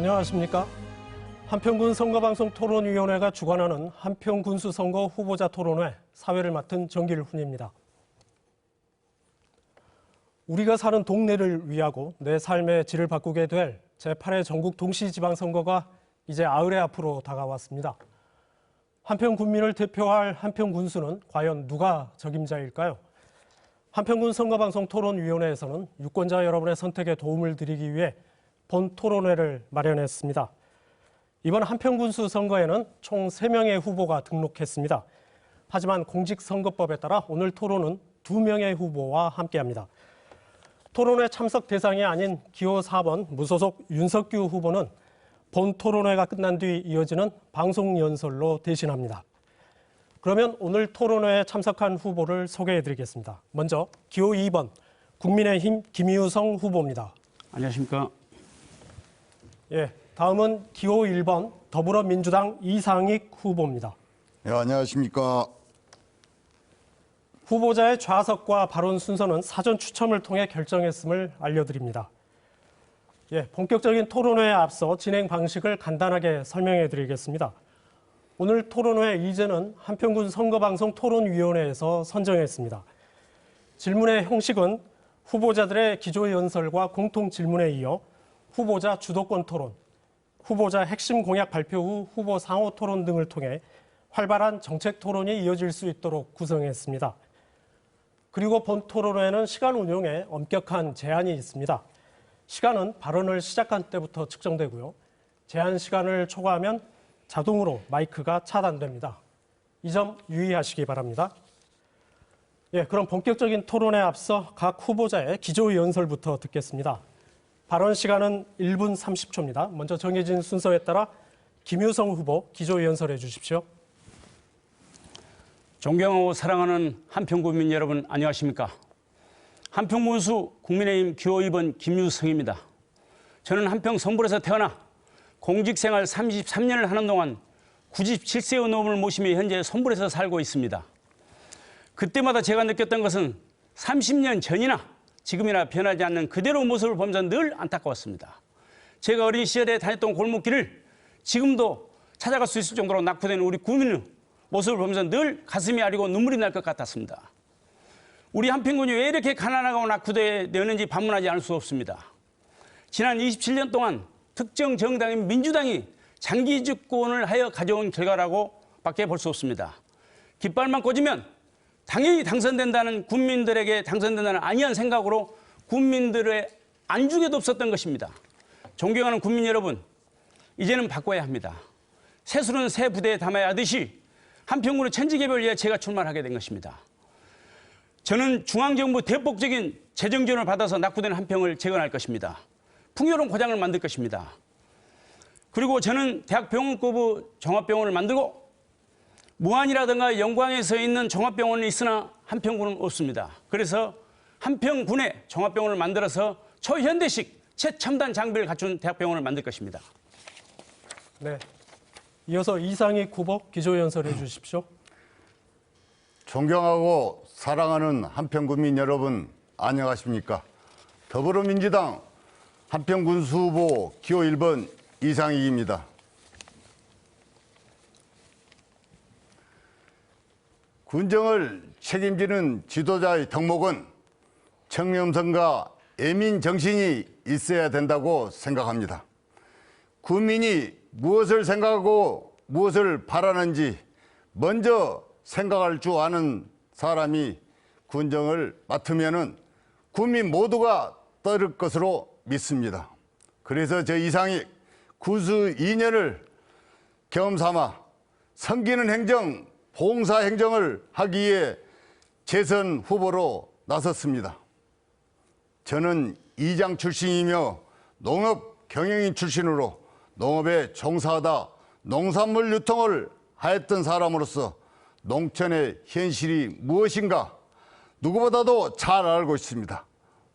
안녕하십니까? 한평군 선거방송 토론위원회가 주관하는 한평군수 선거 후보자 토론회 사회를 맡은 정길훈입니다. 우리가 사는 동네를 위하고 내 삶의 질을 바꾸게 될 제8회 전국 동시지방선거가 이제 50회 앞으로 다가왔습니다. 한평군민을 대표할 한평군수는 과연 누가 적임자일까요? 한평군 선거방송 토론위원회에서는 유권자 여러분의 선택에 도움을 드리기 위해 본 토론회를 마련했습니다. 이번 한평군수 선거에는 총 3명의 후보가 등록했습니다. 하지만 공직선거법에 따라 오늘 토론은 2명의 후보와 함께합니다. 토론회 참석 대상이 아닌 기호 4번 무소속 윤석규 후보는 본 토론회가 끝난 뒤 이어지는 방송연설로 대신합니다. 그러면 오늘 토론회에 참석한 후보를 소개해드리겠습니다. 먼저 기호 2번 국민의힘 김유성 후보입니다. 안녕하십니까? 예, 다음은 기호 1번 더불어민주당 이상익 후보입니다. 네, 안녕하십니까? 후보자의 좌석과 발언 순서는 사전 추첨을 통해 결정했음을 알려드립니다. 예, 본격적인 토론회에 앞서 진행 방식을 간단하게 설명해 드리겠습니다. 오늘 토론회 이제는 한평군 선거방송 토론위원회에서 선정했습니다. 질문의 형식은 후보자들의 기조연설과 공통질문에 이어 후보자 주도권 토론, 후보자 핵심 공약 발표 후 후보 상호 토론 등을 통해 활발한 정책 토론이 이어질 수 있도록 구성했습니다. 그리고 본 토론회는 시간 운용에 엄격한 제한이 있습니다. 시간은 발언을 시작한 때부터 측정되고요. 제한 시간을 초과하면 자동으로 마이크가 차단됩니다. 이 점 유의하시기 바랍니다. 예, 그럼 본격적인 토론에 앞서 각 후보자의 기조연설부터 듣겠습니다. 발언 시간은 1분 30초입니다. 먼저 정해진 순서에 따라 김유성 후보 기조연설해 주십시오. 존경하고 사랑하는 한평군민 여러분 안녕하십니까? 한평군수 국민의힘 기호 2번 김유성입니다. 저는 한평 선불에서 태어나 공직생활 33년을 하는 동안 97세의 노부를 모시며 현재 선불에서 살고 있습니다. 그때마다 제가 느꼈던 것은 30년 전이나 지금이나 변하지 않는 그대로 모습을 보면서 늘 안타까웠습니다. 제가 어린 시절에 다녔던 골목길을 지금도 찾아갈 수 있을 정도로 낙후된 우리 국민의 모습을 보면서 늘 가슴이 아리고 눈물이 날 것 같았습니다. 우리 한평군이 왜 이렇게 가난하고 낙후되었는지 반문하지 않을 수 없습니다. 지난 27년 동안 특정 정당인 민주당이 장기 집권을 하여 가져온 결과라고 밖에 볼 수 없습니다. 깃발만 꽂으면 당연히 당선된다는 국민들에게 당선된다는 안이한 생각으로 국민들의 안중에도 없었던 것입니다. 존경하는 국민 여러분, 이제는 바꿔야 합니다. 새술은 새 부대에 담아야 하듯이 한평군의 천지개벽을 위해 제가 출마하게 된 것입니다. 저는 중앙정부 대폭적인 재정 지원을 받아서 낙후된 한평을 재건할 것입니다. 풍요로운 고장을 만들 것입니다. 그리고 저는 대학병원급의 종합병원을 만들고 무안이라든가 영광에서 있는 종합병원이 있으나 한평군은 없습니다. 그래서 한평군에 종합병원을 만들어서 초현대식 최첨단 장비를 갖춘 대학병원을 만들 것입니다. 네, 이어서 이상익 후보 기조연설해 주십시오. 존경하고 사랑하는 한평군민 여러분 안녕하십니까? 더불어민주당 한평군수 후보 기호 1번 이상익입니다. 군정을 책임지는 지도자의 덕목은 청렴성과 애민 정신이 있어야 된다고 생각합니다. 국민이 무엇을 생각하고 무엇을 바라는지 먼저 생각할 줄 아는 사람이 군정을 맡으면은 국민 모두가 따를 것으로 믿습니다. 그래서 저 이상익 구수 2년을 겸삼아 섬기는 행정, 봉사 행정을 하기 위해 재선 후보로 나섰습니다. 저는 이장 출신이며 농업 경영인 출신으로 농업에 종사하다 농산물 유통을 하였던 사람으로서 농촌의 현실이 무엇인가 누구보다도 잘 알고 있습니다.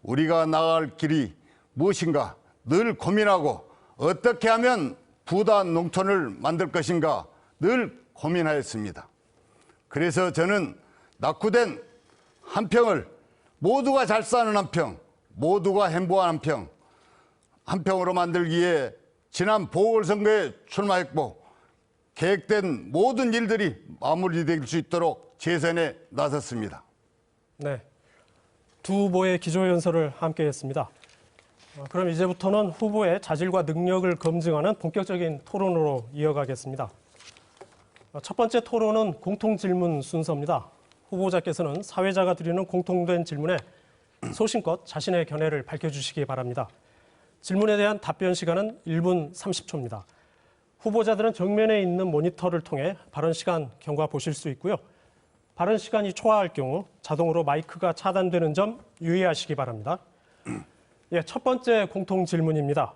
우리가 나아갈 길이 무엇인가 늘 고민하고 어떻게 하면 부단 농촌을 만들 것인가 늘 고민하였습니다. 그래서 저는 낙후된 한평을 모두가 잘 사는 한평, 모두가 행복한 한평, 한평으로 만들기에 지난 보궐선거에 출마했고 계획된 모든 일들이 마무리될 수 있도록 재선에 나섰습니다. 네, 두 후보의 기조연설을 함께했습니다. 그럼 이제부터는 후보의 자질과 능력을 검증하는 본격적인 토론으로 이어가겠습니다. 첫 번째 토론은 공통질문 순서입니다. 후보자께서는 사회자가 드리는 공통된 질문에 소신껏 자신의 견해를 밝혀주시기 바랍니다. 질문에 대한 답변 시간은 1분 30초입니다. 후보자들은 정면에 있는 모니터를 통해 발언 시간 경과 보실 수 있고요. 발언 시간이 초과할 경우 자동으로 마이크가 차단되는 점 유의하시기 바랍니다. 예, 첫 번째 공통 질문입니다.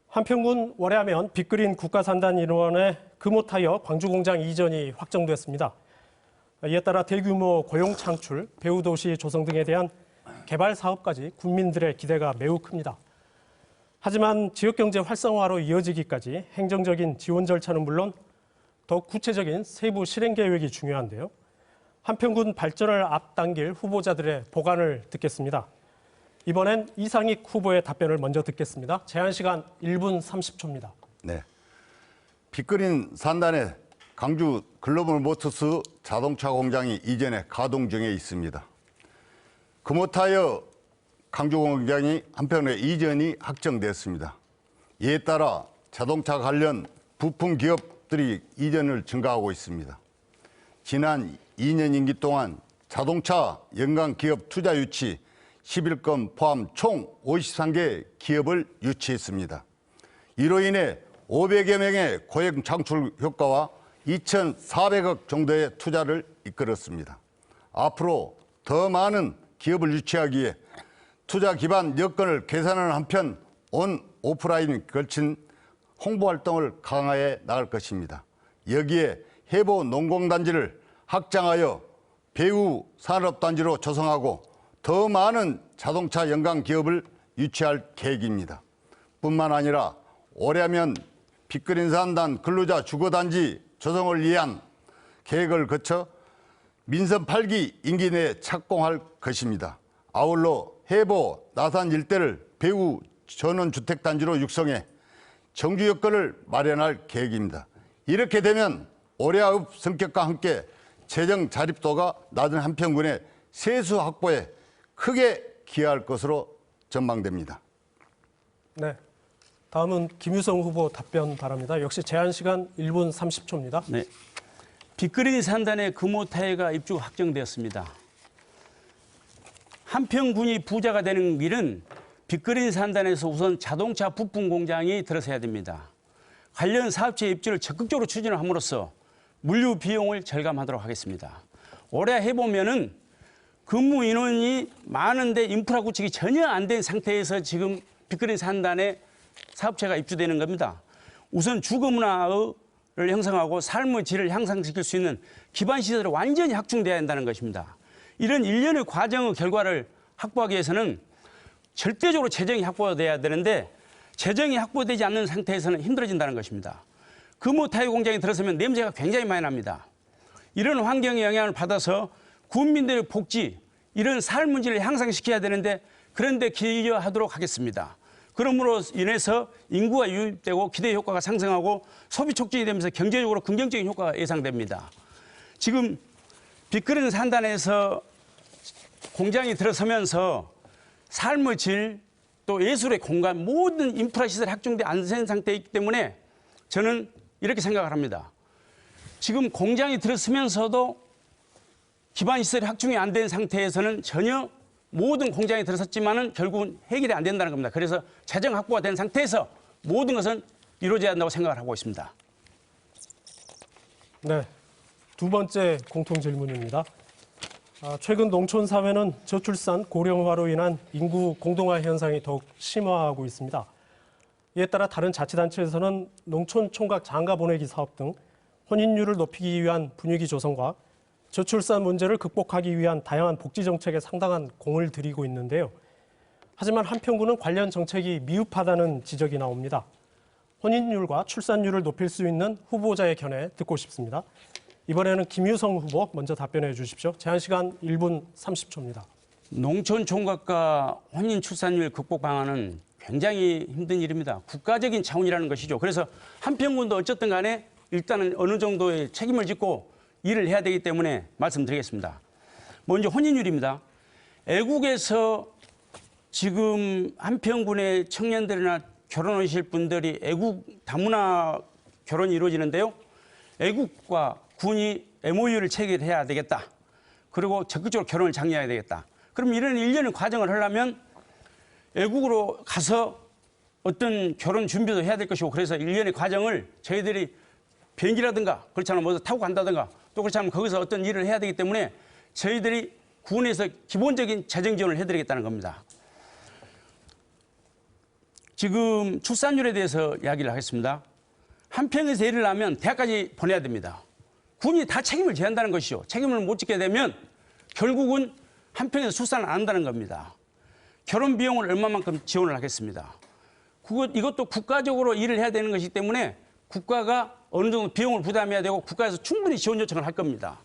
한평군 월야면 빅그린 국가산단인원의 금호타이어 광주공장 이전이 확정됐습니다. 이에 따라 대규모 고용 창출, 배후도시 조성 등에 대한 개발 사업까지 국민들의 기대가 매우 큽니다. 하지만 지역경제 활성화로 이어지기까지 행정적인 지원 절차는 물론 더욱 구체적인 세부 실행 계획이 중요한데요. 한평군 발전을 앞당길 후보자들의 보관을 듣겠습니다. 이번엔 이상익 후보의 답변을 먼저 듣겠습니다. 제한 시간 1분 30초입니다. 네. 빅그린 산단에 강주 글로벌 모터스 자동차 공장이 이전에 가동 중에 있습니다. 금호타이어 강주 공장이 한편에 이전이 확정됐습니다. 이에 따라 자동차 관련 부품 기업들이 이전을 증가하고 있습니다. 지난 2년 임기 동안 자동차 연간 기업 투자 유치 11건 포함 총 53개 기업을 유치했습니다. 이로 인해 500여 명의 고용 창출 효과와 2,400억 정도의 투자를 이끌었습니다. 앞으로 더 많은 기업을 유치하기 위해 투자 기반 여건을 개선하는 한편 온 오프라인에 걸친 홍보 활동을 강화해 나갈 것입니다. 여기에 해보 농공단지를 확장하여 배후 산업단지로 조성하고 더 많은 자동차 연관 기업을 유치할 계획입니다. 뿐만 아니라 월야면 빅그린 산단 근로자 주거단지 조성을 위한 계획을 거쳐 민선 8기 임기 내에 착공할 것입니다. 아울러 해보 나산 일대를 배후 전원주택단지로 육성해 정주 여건을 마련할 계획입니다. 이렇게 되면 월야읍 성격과 함께 재정 자립도가 낮은 한평군의 세수 확보에 크게 기여할 것으로 전망됩니다. 네, 다음은 김유성 후보 답변 바랍니다. 역시 제한 시간 1분 30초입니다. 네. 빅그린 산단의 금호타이어가 입주 확정되었습니다. 한평군이 부자가 되는 길은 빅그린 산단에서 우선 자동차 부품 공장이 들어서야 됩니다. 관련 사업체 입주를 적극적으로 추진을 함으로써 물류 비용을 절감하도록 하겠습니다. 올해 해보면은 근무 인원이 많은데 인프라 구축이 전혀 안 된 상태에서 지금 빅그린 산단에 사업체가 입주되는 겁니다. 우선 주거 문화를 형성하고 삶의 질을 향상시킬 수 있는 기반 시설이 완전히 확충돼야 한다는 것입니다. 이런 일련의 과정의 결과를 확보하기 위해서는 절대적으로 재정이 확보돼야 되는데 재정이 확보되지 않는 상태에서는 힘들어진다는 것입니다. 금호타이어 공장에 들어서면 냄새가 굉장히 많이 납니다. 이런 환경의 영향을 받아서 국민들의 복지, 이런 삶의 질을 향상시켜야 되는데 그런데 기여하도록 하겠습니다. 그러므로 인해서 인구가 유입되고 기대 효과가 상승하고 소비 촉진이 되면서 경제적으로 긍정적인 효과가 예상됩니다. 지금 빅그린 산단에서 공장이 들어서면서 삶의 질, 또 예술의 공간, 모든 인프라 시설이 확충돼 안 된 상태이기 때문에 저는 이렇게 생각을 합니다. 지금 공장이 들어서면서도 기반 시설이 확충이 안 된 상태에서는 전혀 모든 공장이 들어섰지만은 결국은 해결이 안 된다는 겁니다. 그래서 재정 확보가 된 상태에서 모든 것은 이루어져야 한다고 생각을 하고 있습니다. 네, 두 번째 공통 질문입니다. 최근 농촌 사회는 저출산 고령화로 인한 인구 공동화 현상이 더욱 심화하고 있습니다. 이에 따라 다른 자치단체에서는 농촌 총각 장가 보내기 사업 등 혼인율을 높이기 위한 분위기 조성과 저출산 문제를 극복하기 위한 다양한 복지 정책에 상당한 공을 들이고 있는데요. 하지만 한평군은 관련 정책이 미흡하다는 지적이 나옵니다. 혼인율과 출산율을 높일 수 있는 후보자의 견해 듣고 싶습니다. 이번에는 김유성 후보 먼저 답변해 주십시오. 제한 시간 1분 30초입니다. 농촌 총각과 혼인 출산율 극복 방안은 굉장히 힘든 일입니다. 국가적인 차원이라는 것이죠. 그래서 한평군도 어쨌든 간에 일단은 어느 정도의 책임을 짓고 일을 해야 되기 때문에 말씀드리겠습니다. 먼저 혼인율입니다. 애국에서 지금 한평군의 청년들이나 결혼하실 분들이 애국 다문화 결혼이 이루어지는데요. 애국과 군이 MOU를 체결해야 되겠다. 그리고 적극적으로 결혼을 장려해야 되겠다. 그럼 이런 일련의 과정을 하려면 애국으로 가서 어떤 결혼 준비도 해야 될 것이고 그래서 일련의 과정을 저희들이 비행기라든가 그렇지 않으면 뭐 타고 간다든가 또 그렇지 않으면 거기서 어떤 일을 해야 되기 때문에 저희들이 군에서 기본적인 재정 지원을 해드리겠다는 겁니다. 지금 출산율에 대해서 이야기를 하겠습니다. 한평에서 일을 하면 대학까지 보내야 됩니다. 군이 다 책임을 져야 한다는 것이죠. 책임을 못 지게 되면 결국은 한평에서 출산을 안 한다는 겁니다. 결혼 비용을 얼마만큼 지원을 하겠습니다. 이것도 국가적으로 일을 해야 되는 것이기 때문에 국가가 어느 정도 비용을 부담해야 되고 국가에서 충분히 지원 요청을 할 겁니다.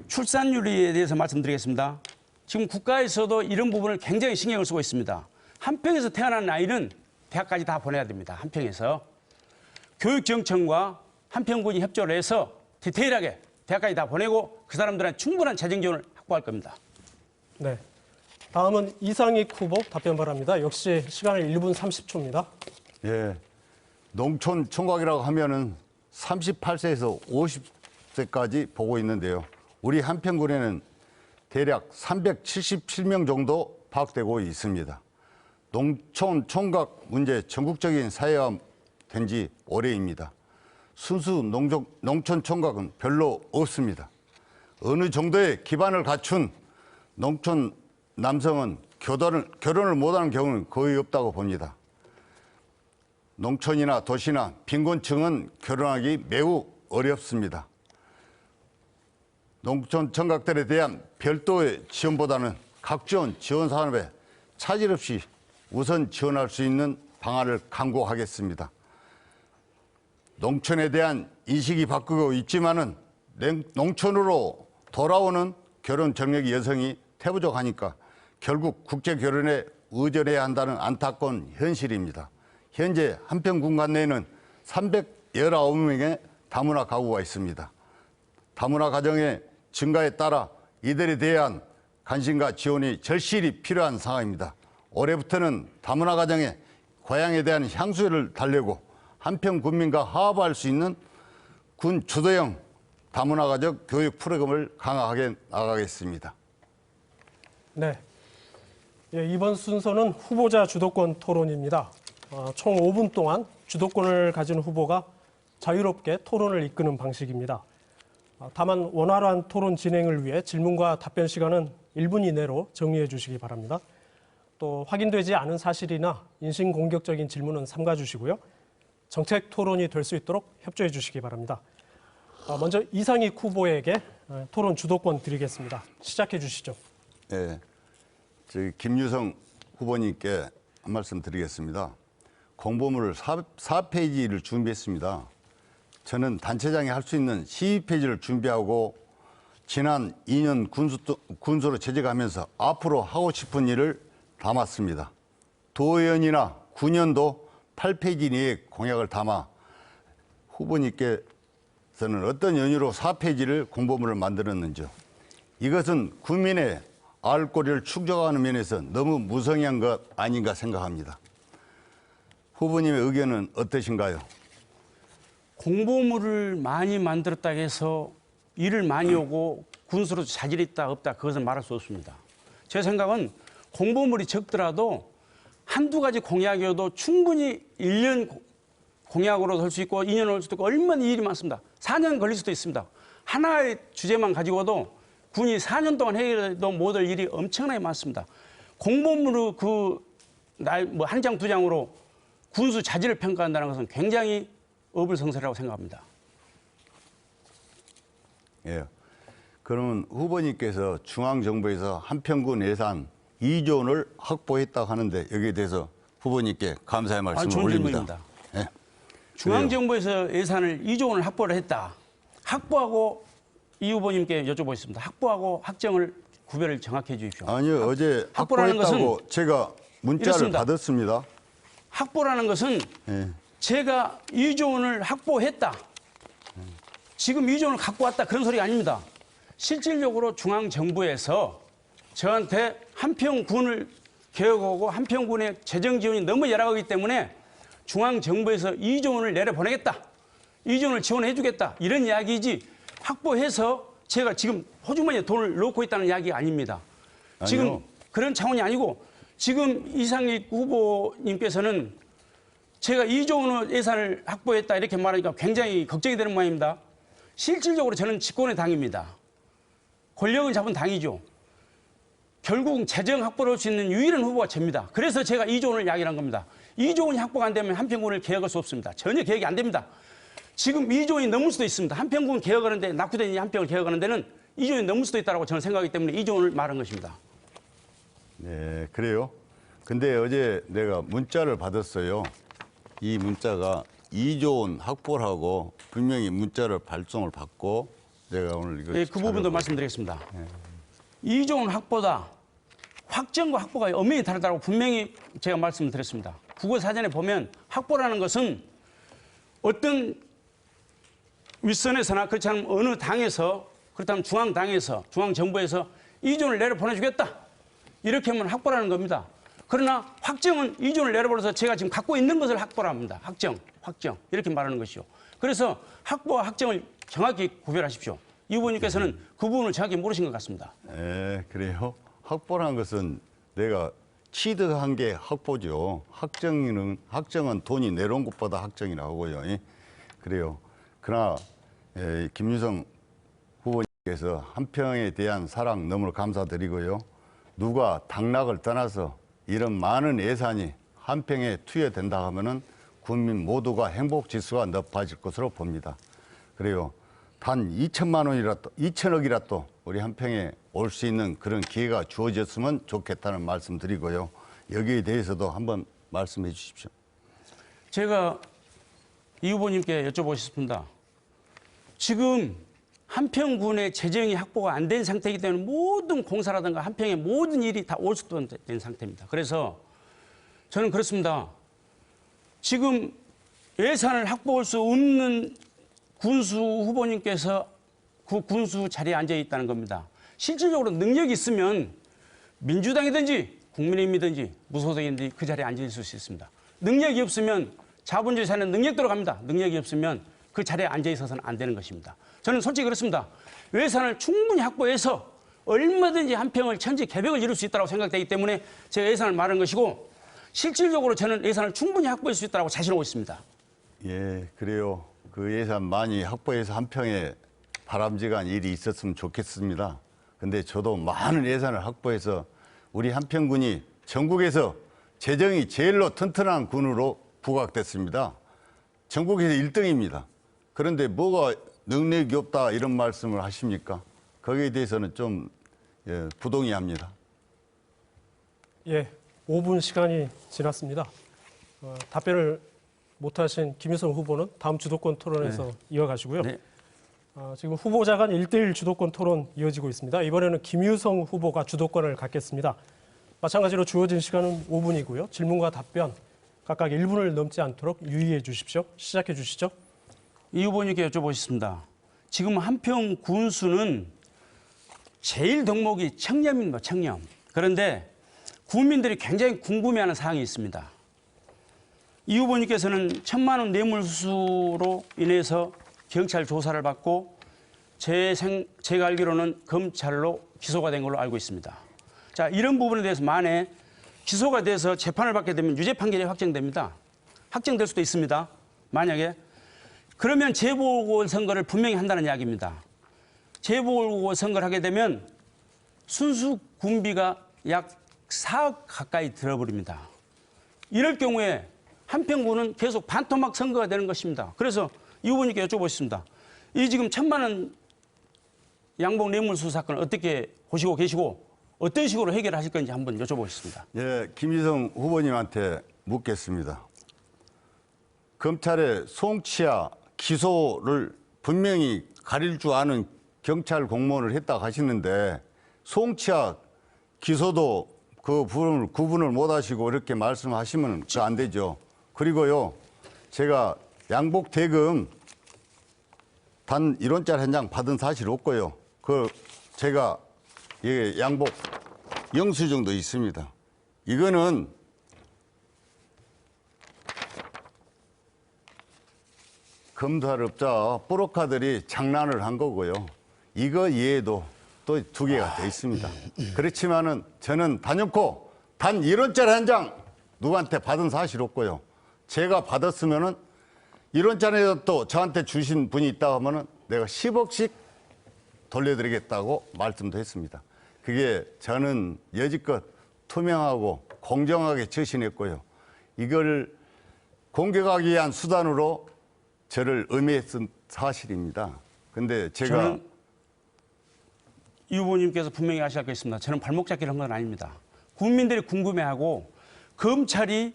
출산율에 대해서 말씀드리겠습니다. 지금 국가에서도 이런 부분을 굉장히 신경을 쓰고 있습니다. 한평에서 태어난 아이는 대학까지 다 보내야 됩니다. 한평에서. 교육정청과 한평군이 협조를 해서 디테일하게 대학까지 다 보내고 그 사람들한테 충분한 재정 지원을 확보할 겁니다. 네. 다음은 이상익 후보 답변 바랍니다. 역시 시간을 1분 30초입니다. 예. 농촌 총각이라고 하면은 38세에서 50세까지 보고 있는데요. 우리 한평군에는 대략 377명 정도 파악되고 있습니다. 농촌 총각 문제 전국적인 사회화 된 지 오래입니다. 순수 농촌 총각은 별로 없습니다. 어느 정도의 기반을 갖춘 농촌 남성은 결혼을 못하는 경우는 거의 없다고 봅니다. 농촌이나 도시나 빈곤층은 결혼하기 매우 어렵습니다. 농촌 청각들에 대한 별도의 지원보다는 각종 지원 산업에 차질 없이 우선 지원할 수 있는 방안을 강구하겠습니다. 농촌에 대한 인식이 바뀌고 있지만은 농촌으로 돌아오는 결혼 정력의 여성이 태부족하니까 결국 국제 결혼에 의존해야 한다는 안타까운 현실입니다. 현재 한평군 관내에는 319명의 다문화 가구가 있습니다. 다문화 가정의 증가에 따라 이들에 대한 관심과 지원이 절실히 필요한 상황입니다. 올해부터는 다문화 가정의 고향에 대한 향수를 달래고 한평 군민과 화합할 수 있는 군 주도형 다문화 가족 교육 프로그램을 강화하게 나가겠습니다. 네. 예, 이번 순서는 후보자 주도권 토론입니다. 총 5분 동안 주도권을 가진 후보가 자유롭게 토론을 이끄는 방식입니다. 다만 원활한 토론 진행을 위해 질문과 답변 시간은 1분 이내로 정리해 주시기 바랍니다. 또 확인되지 않은 사실이나 인신공격적인 질문은 삼가 주시고요. 정책 토론이 될 수 있도록 협조해 주시기 바랍니다. 먼저 이상익 후보에게 토론 주도권 드리겠습니다. 시작해 주시죠. 네, 저희 김유성 후보님께 한 말씀 드리겠습니다. 공보물을 4페이지를 준비했습니다. 저는 단체장이 할 수 있는 12페이지를 준비하고 지난 2년 군수로 재직하면서 앞으로 하고 싶은 일을 담았습니다. 도의원이나 군연도 8페이지 내에 공약을 담아 후보님께서는 어떤 연유로 4페이지를 공보물을 만들었는지요. 이것은 국민의 알권리를 축적하는 면에서 너무 무성의한 것 아닌가 생각합니다. 후보님의 의견은 어떠신가요? 공보물을 많이 만들었다고 해서 일을 많이 오고 군수로 자질이 있다 없다 그것은 말할 수 없습니다. 제 생각은 공보물이 적더라도 한두 가지 공약이어도 충분히 1년 공약으로 할 수 있고 2년 할 수도 있고 얼마나 일이 많습니다. 4년 걸릴 수도 있습니다. 하나의 주제만 가지고도 군이 4년 동안 해도 못할 일이 엄청나게 많습니다. 공보물을 한 장, 두 장으로 군수 자질을 평가한다는 것은 굉장히 어불성설이라고 생각합니다. 예. 그러면 후보님께서 중앙정부에서 한평군 예산 2조 원을 확보했다고 하는데 여기에 대해서 후보님께 감사의 말씀을 올립니다. 예. 중앙정부에서 예산을 2조 원을 확보를 했다. 확보하고 이 후보님께 여쭤보겠습니다. 확보하고 확정을 구별을 정확히 해 주십시오. 아니요. 어제 확보라는 확보했다고 제가 문자를 이렇습니다. 받았습니다. 확보라는 것은 예. 제가 이조원을 확보했다. 지금 이조원을 갖고 왔다. 그런 소리가 아닙니다. 실질적으로 중앙정부에서 저한테 한평군을 개혁하고 한평군의 재정 지원이 너무 열악하기 때문에 중앙정부에서 이조원을 내려보내겠다. 이조원을 지원해 주겠다. 이런 이야기이지 확보해서 제가 지금 호주머니에 돈을 넣고 있다는 이야기가 아닙니다. 지금 아니요. 그런 차원이 아니고 지금 이상익 후보님께서는 제가 2조 원 예산을 확보했다 이렇게 말하니까 굉장히 걱정이 되는 모양입니다. 실질적으로 저는 집권의 당입니다. 권력을 잡은 당이죠. 결국 재정 확보를 할 수 있는 유일한 후보가 접니다. 그래서 제가 2조 원을 이야기한 겁니다. 2조 원이 확보가 안 되면 한평군을 개혁할 수 없습니다. 전혀 개혁이 안 됩니다. 지금 2조 원이 넘을 수도 있습니다. 한평군 개혁하는데 낙후된 이 한평을 개혁하는 데는 2조 원이 넘을 수도 있다고 저는 생각하기 때문에 2조 원을 말한 것입니다. 네, 그래요. 근데 어제 내가 문자를 받았어요. 이 문자가 2조 원 확보를 하고 분명히 문자를 발송을 받고 내가 오늘 이거 예, 그 부분도 말씀드리겠습니다. 2조 원 확보다 확정과 확보가 엄연히 다르다고 분명히 제가 말씀을 드렸습니다. 국어사전에 보면 확보라는 것은 어떤 윗선에서나 그렇지 않으면 어느 당에서 그렇다면 중앙당에서 중앙정부에서 2조 원을 내려보내주겠다. 이렇게 하면 확보라는 겁니다. 그러나 확정은 2조 원을 내려버려서 제가 지금 갖고 있는 것을 확보랍니다. 확정 이렇게 말하는 것이죠. 그래서 확보와 확정을 정확히 구별하십시오. 이 후보님께서는 그 부분을 정확히 모르신 것 같습니다. 네, 그래요. 확보라는 것은 내가 취득한 게 확보죠. 확정은 돈이 내려온 것보다 확정이라고 하고요. 예? 그래요. 그러나 김유성 후보님께서 한평에 대한 사랑 너무 감사드리고요. 누가 당락을 떠나서 이런 많은 예산이 한평에 투여된다 하면은 국민 모두가 행복 지수가 높아질 것으로 봅니다. 그래요. 단 2천만 원이라도, 2천억이라도 우리 한평에 올 수 있는 그런 기회가 주어졌으면 좋겠다는 말씀 드리고요. 여기에 대해서도 한번 말씀해 주십시오. 제가 이 후보님께 여쭤보고 싶습니다. 지금 한평군의 재정이 확보가 안 된 상태이기 때문에 모든 공사라든가 한평의 모든 일이 다 올수된 상태입니다. 그래서 저는 그렇습니다. 지금 예산을 확보할 수 없는 군수 후보님께서 그 군수 자리에 앉아 있다는 겁니다. 실질적으로 능력이 있으면 민주당이든지 국민의힘이든지 무소속이든지 그 자리에 앉아 있을 수 있습니다. 능력이 없으면 자본주의 사회는 능력대로 갑니다. 능력이 없으면 그 자리에 앉아 있어서는 안 되는 것입니다. 저는 솔직히 그렇습니다. 예산을 충분히 확보해서 얼마든지 한평을 천지 개벽을 이룰 수 있다고 생각되기 때문에 제가 예산을 말한 것이고 실질적으로 저는 예산을 충분히 확보할 수 있다고 자신하고 있습니다. 예, 그래요. 그 예산 많이 확보해서 한평에 바람직한 일이 있었으면 좋겠습니다. 근데 저도 많은 예산을 확보해서 우리 한평군이 전국에서 재정이 제일로 튼튼한 군으로 부각됐습니다. 전국에서 1등입니다. 그런데 뭐가 능력이 없다 이런 말씀을 하십니까? 거기에 대해서는 좀 부동의합니다. 예, 5분 시간이 지났습니다. 답변을 못하신 김유성 후보는 다음 주도권 토론에서 이어가시고요. 네. 지금 후보자 간 1대1 주도권 토론 이어지고 있습니다. 이번에는 김유성 후보가 주도권을 갖겠습니다. 마찬가지로 주어진 시간은 5분이고요. 질문과 답변 각각 1분을 넘지 않도록 유의해 주십시오. 시작해 주시죠. 이 후보님께 여쭤보겠습니다. 지금 한평 군수는 제일 덕목이 청렴입니다. 청렴. 그런데 국민들이 굉장히 궁금해하는 사항이 있습니다. 이 후보님께서는 1,000만 원 뇌물수수로 인해서 경찰 조사를 받고 제가 알기로는 검찰로 기소가 된 걸로 알고 있습니다. 자, 이런 부분에 대해서 만에 기소가 돼서 재판을 받게 되면 유죄 판결이 확정됩니다. 확정될 수도 있습니다. 만약에. 그러면 재보궐선거를 분명히 한다는 이야기입니다. 재보궐선거를 하게 되면 순수 군비가 약 4억 가까이 들어버립니다. 이럴 경우에 한평군은 계속 반토막 선거가 되는 것입니다. 그래서 이 후보님께 여쭤보겠습니다. 이 지금 1,000만 원 양봉 뇌물수수 사건을 어떻게 보시고 계시고 어떤 식으로 해결하실 건지 한번 여쭤보겠습니다. 예, 김유성 후보님한테 묻겠습니다. 검찰의 송치와 기소를 분명히 가릴 줄 아는 경찰 공무원을 했다고 하시는데 송치와 기소도 그 구분을 못 하시고 이렇게 말씀하시면 안 되죠. 그리고요, 제가 양복 대금 단 1원짜리 한 장 받은 사실 없고요. 제가 양복 영수증도 있습니다. 이거는 검사업자 브로커들이 장난을 한 거고요. 이거 이외에도 또 2개가 돼 있습니다. 그렇지만은 저는 단연코 단 1원짜리 한 장 누구한테 받은 사실 없고요. 제가 받았으면은 1원짜리 또 저한테 주신 분이 있다 하면은 내가 10억씩 돌려드리겠다고 말씀도 했습니다. 그게 저는 여지껏 투명하고 공정하게 처신했고요. 이걸 공격하기 위한 수단으로 저를 음해했던 사실입니다. 근데 제가 저는 이 후보님께서 분명히 아셔야 겠습니다. 저는 발목 잡기를 한 건 아닙니다. 국민들이 궁금해하고 검찰이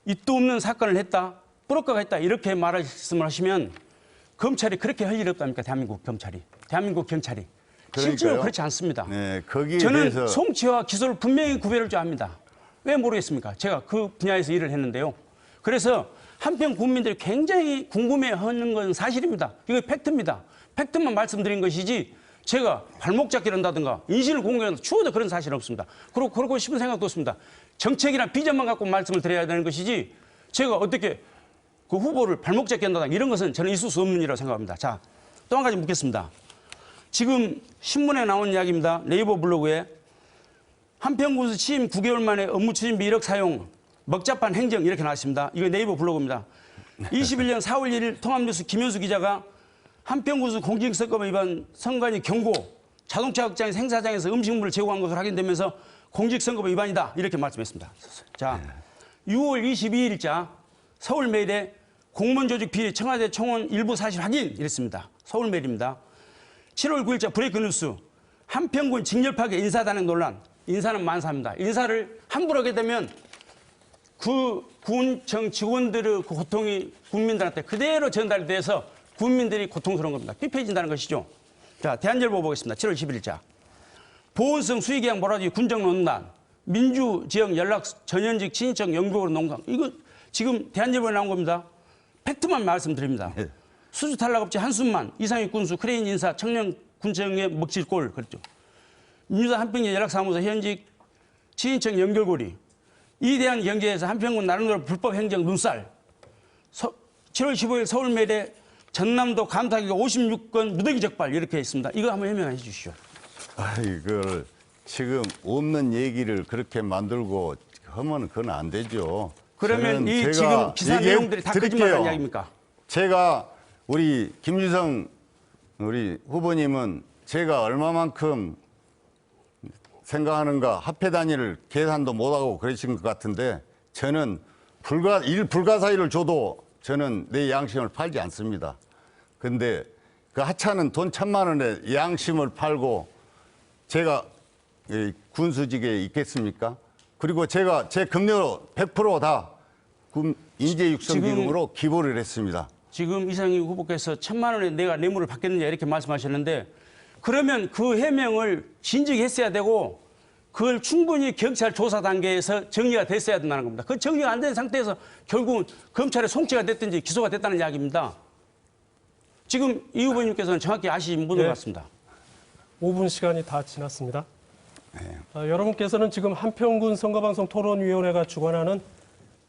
있도 없는 사건을 했다, 브로커가 했다 이렇게 말씀을 하시면 검찰이 그렇게 할 일 없답니까? 대한민국 경찰이. 실제로 그러니까요. 그렇지 않습니다. 네, 거기에 저는 대해서 송치와 기소를 분명히 구별할 줄 압니다. 왜 모르겠습니까? 제가 그 분야에서 일을 했는데요. 그래서 한편 국민들이 굉장히 궁금해하는 건 사실입니다. 이거 팩트입니다. 팩트만 말씀드린 것이지 제가 발목 잡기를 한다든가 인신을 공격한다 추워도 그런 사실은 없습니다. 그러고 싶은 생각도 없습니다. 정책이나 비전만 갖고 말씀을 드려야 되는 것이지 제가 어떻게 그 후보를 발목 잡기 한다든가 이런 것은 저는 있을 수 없는 일이라고 생각합니다. 자, 또 한 가지 묻겠습니다. 지금 신문에 나온 이야기입니다. 네이버 블로그에 한평군수 취임 9개월 만에 업무 추진비 1억 사용, 먹자판 행정 이렇게 나왔습니다. 이거 네이버 블로그입니다. 21년 4월 1일 통합뉴스 김현수 기자가 한평군수 공직선거법 위반 선관위 경고, 자동차 극장 행사장에서 음식물을 제공한 것으로 확인되면서 공직선거법 위반이다 이렇게 말씀했습니다. 자, 6월 22일자 서울메일에 공무원 조직 비리 청와대 청원 일부 사실 확인 이랬습니다. 서울메일입니다. 7월 9일자 브레이크 뉴스 한평군 직렬파괴 인사단행 논란. 인사는 만사입니다. 인사를 함부로 하게 되면 그 군청 직원들의 그 고통이 국민들한테 그대로 전달이 돼서 국민들이 고통스러운 겁니다. 피폐해진다는 것이죠. 자, 대한일보 보겠습니다. 7월 11일자. 보온성 수의계약 몰아주기 군정논란. 민주지역 연락 전현직 친인척 연구로 농강. 이거 지금 대한일보에 나온 겁니다. 팩트만 말씀드립니다. 수주 탈락업체 한순만, 이상익 군수, 크레인 인사, 청년 군청의 먹칠골 그랬죠. 민주당 한평군 연락사무소 현직 친인척 연결고리. 이대한 경제에서 한평군 나름대로 불법 행정 눈살. 7월 15일 서울메일에 전남도 감사기가 56건 무더기 적발 이렇게 있습니다. 이거 한번 해명해 주시죠. 이걸 지금 없는 얘기를 그렇게 만들고 하면 그건 안 되죠. 그러면 저는 이 제가 지금 기사 얘기해 내용들이 다 드릴게요. 거짓말하는 이야기입니까? 제가 우리 김유성 우리 후보님은 제가 얼마만큼 생각하는가 화폐 단위를 계산도 못하고 그러신 것 같은데 저는 불가사의를 줘도 저는 내 양심을 팔지 않습니다. 근데 그 하찮은 돈 1,000만 원에 양심을 팔고 제가 군수직에 있겠습니까? 그리고 제가 제 급료로 100% 다 인재육성기금으로 기부를 했습니다. 지금 이상희 후보께서 1,000만 원에 내가 뇌물을 받겠느냐 이렇게 말씀하셨는데 그러면 그 해명을 진즉에 했어야 되고 그걸 충분히 경찰 조사 단계에서 정리가 됐어야 된다는 겁니다. 그 정리가 안 된 상태에서 결국은 검찰에 송치가 됐든지 기소가 됐다는 이야기입니다. 지금 이 후보님께서는 정확히 아시는 분인 것 같습니다. 5분 시간이 다 지났습니다. 여러분께서는 지금 한평군 선거방송 토론위원회가 주관하는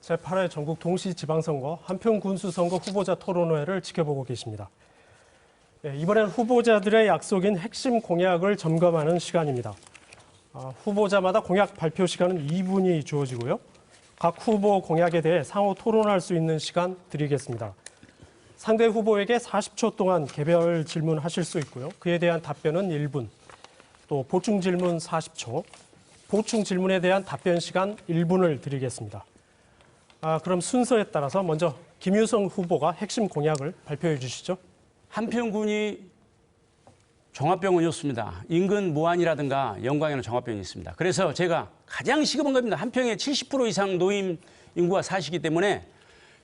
제8회 전국 동시지방선거 한평군수선거 후보자 토론회를 지켜보고 계십니다. 이번엔 후보자들의 약속인 핵심 공약을 점검하는 시간입니다. 후보자마다 공약 발표 시간은 2분이 주어지고요. 각 후보 공약에 대해 상호 토론할 수 있는 시간 드리겠습니다. 상대 후보에게 40초 동안 개별 질문하실 수 있고요. 그에 대한 답변은 1분, 또 보충 질문 40초, 보충 질문에 대한 답변 시간 1분을 드리겠습니다. 그럼 순서에 따라서 먼저 김유성 후보가 핵심 공약을 발표해 주시죠. 한평군이 종합병원이었습니다. 인근 무안이라든가 영광에는 종합병원이 있습니다. 그래서 제가 가장 시급한 겁니다. 한평에 70% 이상 노인 인구가 사시기 때문에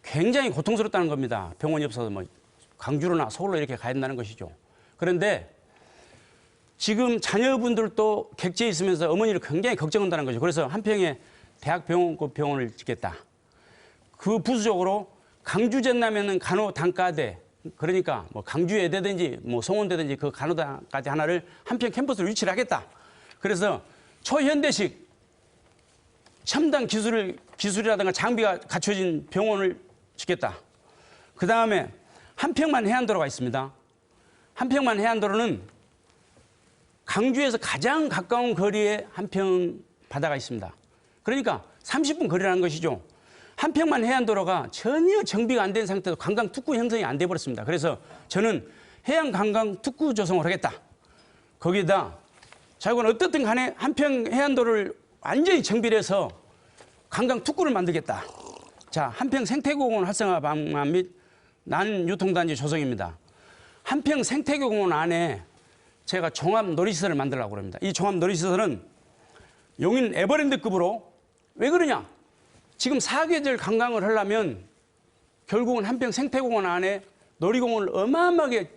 굉장히 고통스럽다는 겁니다. 병원이 없어서 뭐 광주로나 서울로 이렇게 가야 된다는 것이죠. 그런데 지금 자녀분들도 객지에 있으면서 어머니를 굉장히 걱정한다는 거죠. 그래서 한평에 대학병원급 병원을 짓겠다. 그 부수적으로 강주 전남에는 간호단과대, 그러니까 뭐 강주예대든지 뭐 송원대든지 그 간호단까지 하나를 한평 캠퍼스로 위치를 하겠다. 그래서 초현대식 첨단 기술이라든가 장비가 갖춰진 병원을 짓겠다. 그 다음에 한평만 해안도로가 있습니다. 한평만 해안도로는 강주에서 가장 가까운 거리에 한평 바다가 있습니다. 그러니까 30분 거리라는 것이죠. 한평만 해안도로가 전혀 정비가 안 된 상태에서 관광 특구 형성이 안 돼 버렸습니다. 그래서 저는 해안 관광 특구 조성을 하겠다. 거기에다 자, 이건 어떻든 간에 한평 해안도로를 완전히 정비를 해서 관광 특구를 만들겠다. 자, 한평 생태공원 활성화 방안 및 난유통단지 조성입니다. 한평 생태공원 안에 제가 종합 놀이시설을 만들려고 합니다. 이 종합 놀이시설은 용인 에버랜드급으로 왜 그러냐? 지금 사계절 관광을 하려면 결국은 한평 생태공원 안에 놀이공원을 어마어마하게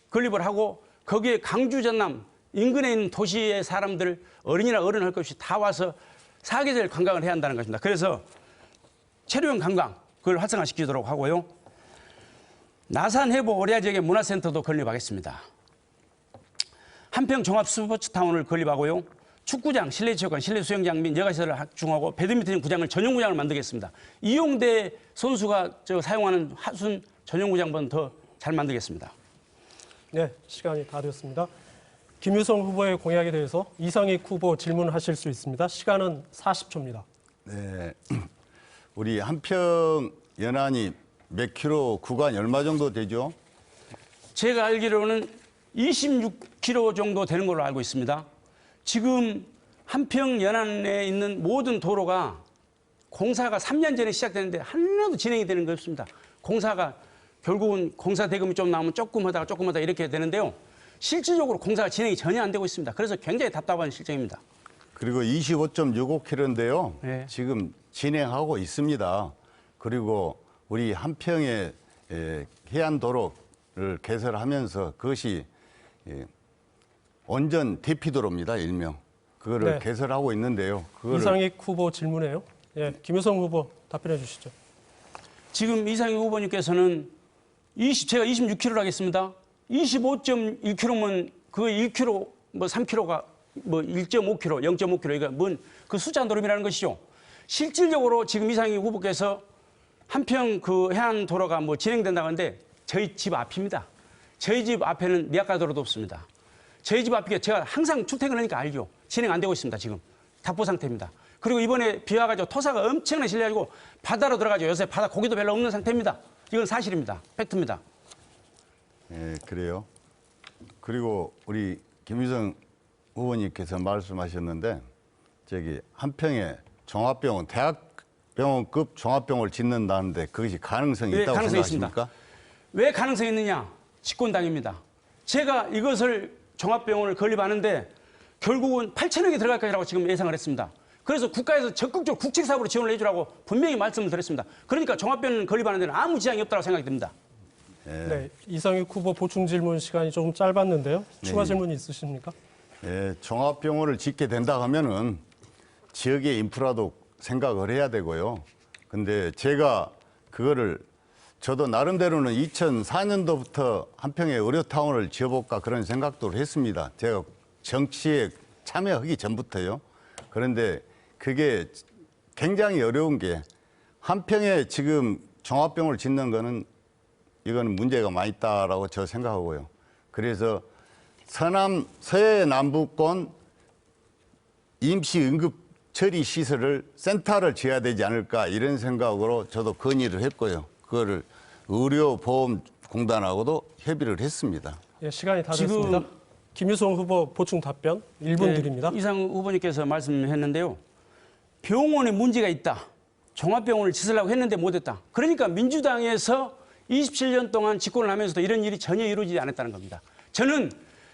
건립을 하고 거기에 강주 전남 인근에 있는 도시의 사람들 어린이나 어른 할 것 없이 다 와서 사계절 관광을 해야 한다는 것입니다. 그래서 체류형 관광 그걸 활성화시키도록 하고요. 나산 해보 오리아 지역의 문화센터도 건립하겠습니다. 한평 종합 스포츠타운을 건립하고요. 축구장, 실내체육관, 실내수영장 및 여가시설을 확충하고 배드민턴 구장을 전용구장을 만들겠습니다. 이용대 선수가 사용하는 하순 전용구장보다 더 잘 만들겠습니다. 네, 시간이 다 되었습니다. 김유성 후보의 공약에 대해서 이상익 후보 질문하실 수 있습니다. 시간은 40초입니다. 네, 우리 한평 연안이 몇 킬로 구간이 얼마 정도 되죠? 제가 알기로는 26km 정도 되는 걸로 알고 있습니다. 지금 한평 연안에 있는 모든 도로가 공사가 3년 전에 시작됐는데 하나도 진행이 되는 게 없습니다. 공사가 결국은 공사 대금이 좀 나오면 조금 하다가 이렇게 되는데요. 실질적으로 공사가 진행이 전혀 안 되고 있습니다. 그래서 굉장히 답답한 실정입니다. 그리고 25.65km인데요. 네. 지금 진행하고 있습니다. 그리고 우리 한평의 해안도로를 개설하면서 그것이 원전 대피도로입니다. 일명. 그거를 네. 개설하고 있는데요. 그거를 이상익 후보 질문이에요. 예, 김유성 후보 답변해 주시죠. 지금 이상희 후보님께서는 제가 26km를 하겠습니다. 25.1km면 그 1km, 뭐 3km가 뭐 1.5km, 0.5km 이거 뭔 그 숫자 노름이라는 것이죠. 실질적으로 지금 이상희 후보께서 한평 그 해안 도로가 뭐 진행된다고 하는데 저희 집 앞입니다. 저희 집 앞에는 미약가 도로도 없습니다. 저희 집 앞에 제가 항상 출퇴근하니까 알죠. 진행 안 되고 있습니다. 지금 답보 상태입니다. 그리고 이번에 비 와가지고 토사가 엄청나게 실려가지고 바다로 들어가죠. 요새 바다 고기도 별로 없는 상태입니다. 이건 사실입니다. 팩트입니다. 예, 그래요. 그리고 우리 김유성 후보님께서 말씀하셨는데 저기 한평에 종합병원, 대학병원급 종합병원을 짓는다는데 그것이 가능성이 네, 있다고 가능성이 생각하십니까? 왜 가능성이 있느냐? 집권당입니다. 제가 이것을 종합병원을 건립하는데 결국은 8천억이 들어갈 것이라고 지금 예상을 했습니다. 그래서 국가에서 적극적으로 국책사업으로 지원을 해주라고 분명히 말씀을 드렸습니다. 그러니까 종합병원 건립하는 데는 아무 지장이 없다고 생각이 듭니다. 네, 이상익 후보 보충 질문 시간이 조금 짧았는데요. 추가 네. 질문이 있으십니까? 예, 종합병원을 짓게 된다 하면은 지역의 인프라도 생각을 해야 되고요. 근데 제가 그거를 저도 나름대로는 2004년도부터 한평에 의료타운을 지어볼까 그런 생각도 했습니다. 제가 정치에 참여하기 전부터요. 그런데 그게 굉장히 어려운 게 한평에 지금 종합병원을 짓는 거는 이거는 문제가 많이 있다라고 저 생각하고요. 그래서 서해 남부권 임시 응급 처리 시설을 센터를 지어야 되지 않을까 이런 생각으로 저도 건의를 했고요. 그거를 의료보험공단하고도 협의를 했습니다. 예, 시간이 다 지금 됐습니다. 김유성 후보 보충 답변 1분 드립니다. 이상 후보님께서 말씀했는데요. 병원에 문제가 있다. 종합병원을 짓으려고 했는데 못했다. 그러니까 민주당에서 27년 동안 집권을 하면서도 이런 일이 전혀 이루어지지 않았다는 겁니다. 저는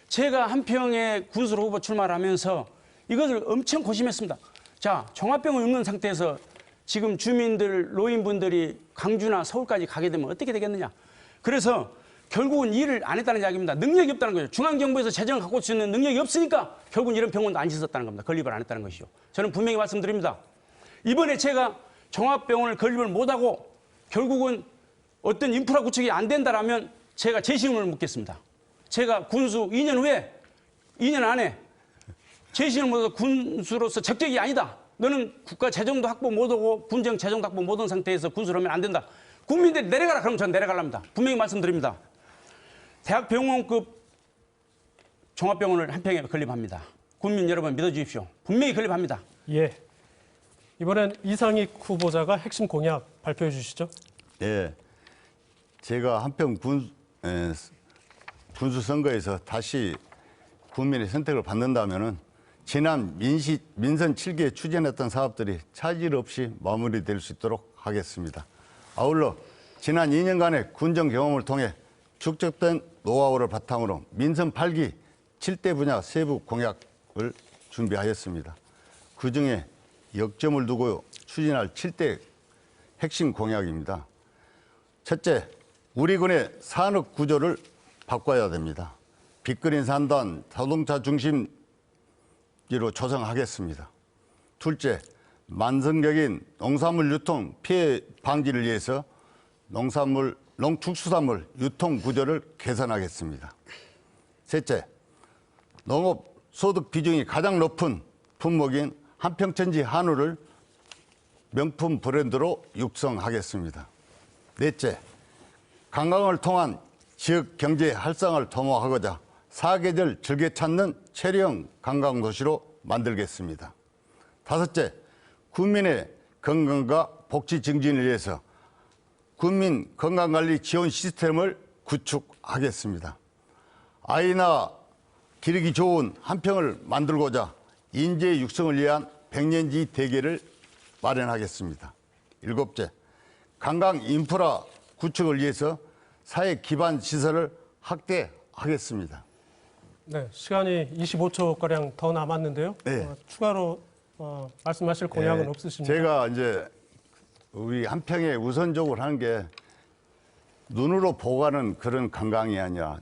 제가 한평에 군수로 후보 출마를 하면서 이것을 엄청 고심했습니다. 자, 종합병원 없는 상태에서 지금 주민들, 노인분들이 광주나 서울까지 가게 되면 어떻게 되겠느냐. 그래서 결국은 일을 안 했다는 이야기입니다. 능력이 없다는 거죠. 중앙정부에서 재정을 갖고 올 수 있는 능력이 없으니까 결국은 이런 병원도 안 짓었다는 겁니다. 건립을 안 했다는 것이죠. 저는 분명히 말씀드립니다. 이번에 제가 종합병원을 건립을 못하고 결국은 어떤 인프라 구축이 안 된다라면 제가 재심을 묻겠습니다. 제가 군수 2년 후에 2년 안에 재심을 묻어서 군수로서 적격이 아니다. 너는 국가 재정도 확보 못하고 군정 재정도 확보 못한 상태에서 군수를 하면 안 된다. 국민들이 내려가라 그러면 전 내려가랍니다. 분명히 말씀드립니다. 대학병원급 종합병원을 한평에 건립합니다. 국민 여러분 믿어주십시오. 분명히 건립합니다. 예. 이번엔 이상익 후보자가 핵심 공약 발표해 주시죠. 예, 제가 한평 군수 선거에서 다시 국민의 선택을 받는다면은 지난 민선 7기에 추진했던 사업들이 차질 없이 마무리될 수 있도록 하겠습니다. 아울러 지난 2년간의 군정 경험을 통해 축적된 노하우를 바탕으로 민선 8기 7대 분야 세부 공약을 준비하였습니다. 그중에 역점을 두고 추진할 7대 핵심 공약입니다. 첫째, 우리 군의 산업 구조를 바꿔야 됩니다. 빅그린 산단, 자동차 중심지로 조성하겠습니다. 둘째, 만성적인 농산물 유통 피해 방지를 위해서 농축수산물 유통 구조를 개선하겠습니다. 셋째, 농업 소득 비중이 가장 높은 품목인 한평천지 한우를 명품 브랜드로 육성하겠습니다. 넷째, 관광을 통한 지역 경제 활성화를 도모하고자 사계절 즐겨 찾는 체류형 관광도시로 만들겠습니다. 다섯째, 국민의 건강과 복지 증진을 위해서 국민 건강관리 지원 시스템을 구축하겠습니다. 아이나 기르기 좋은 한평을 만들고자 인재 육성을 위한 백년지 대계를 마련하겠습니다. 일곱째, 관광 인프라 구축을 위해서 사회 기반 시설을 확대하겠습니다. 네, 시간이 25초가량 더 남았는데요. 네. 추가로 말씀하실 공약은 없으십니까? 제가 이제 우리 한평에 우선적으로 하는 게 눈으로 보고 가는 그런 관광이 아니라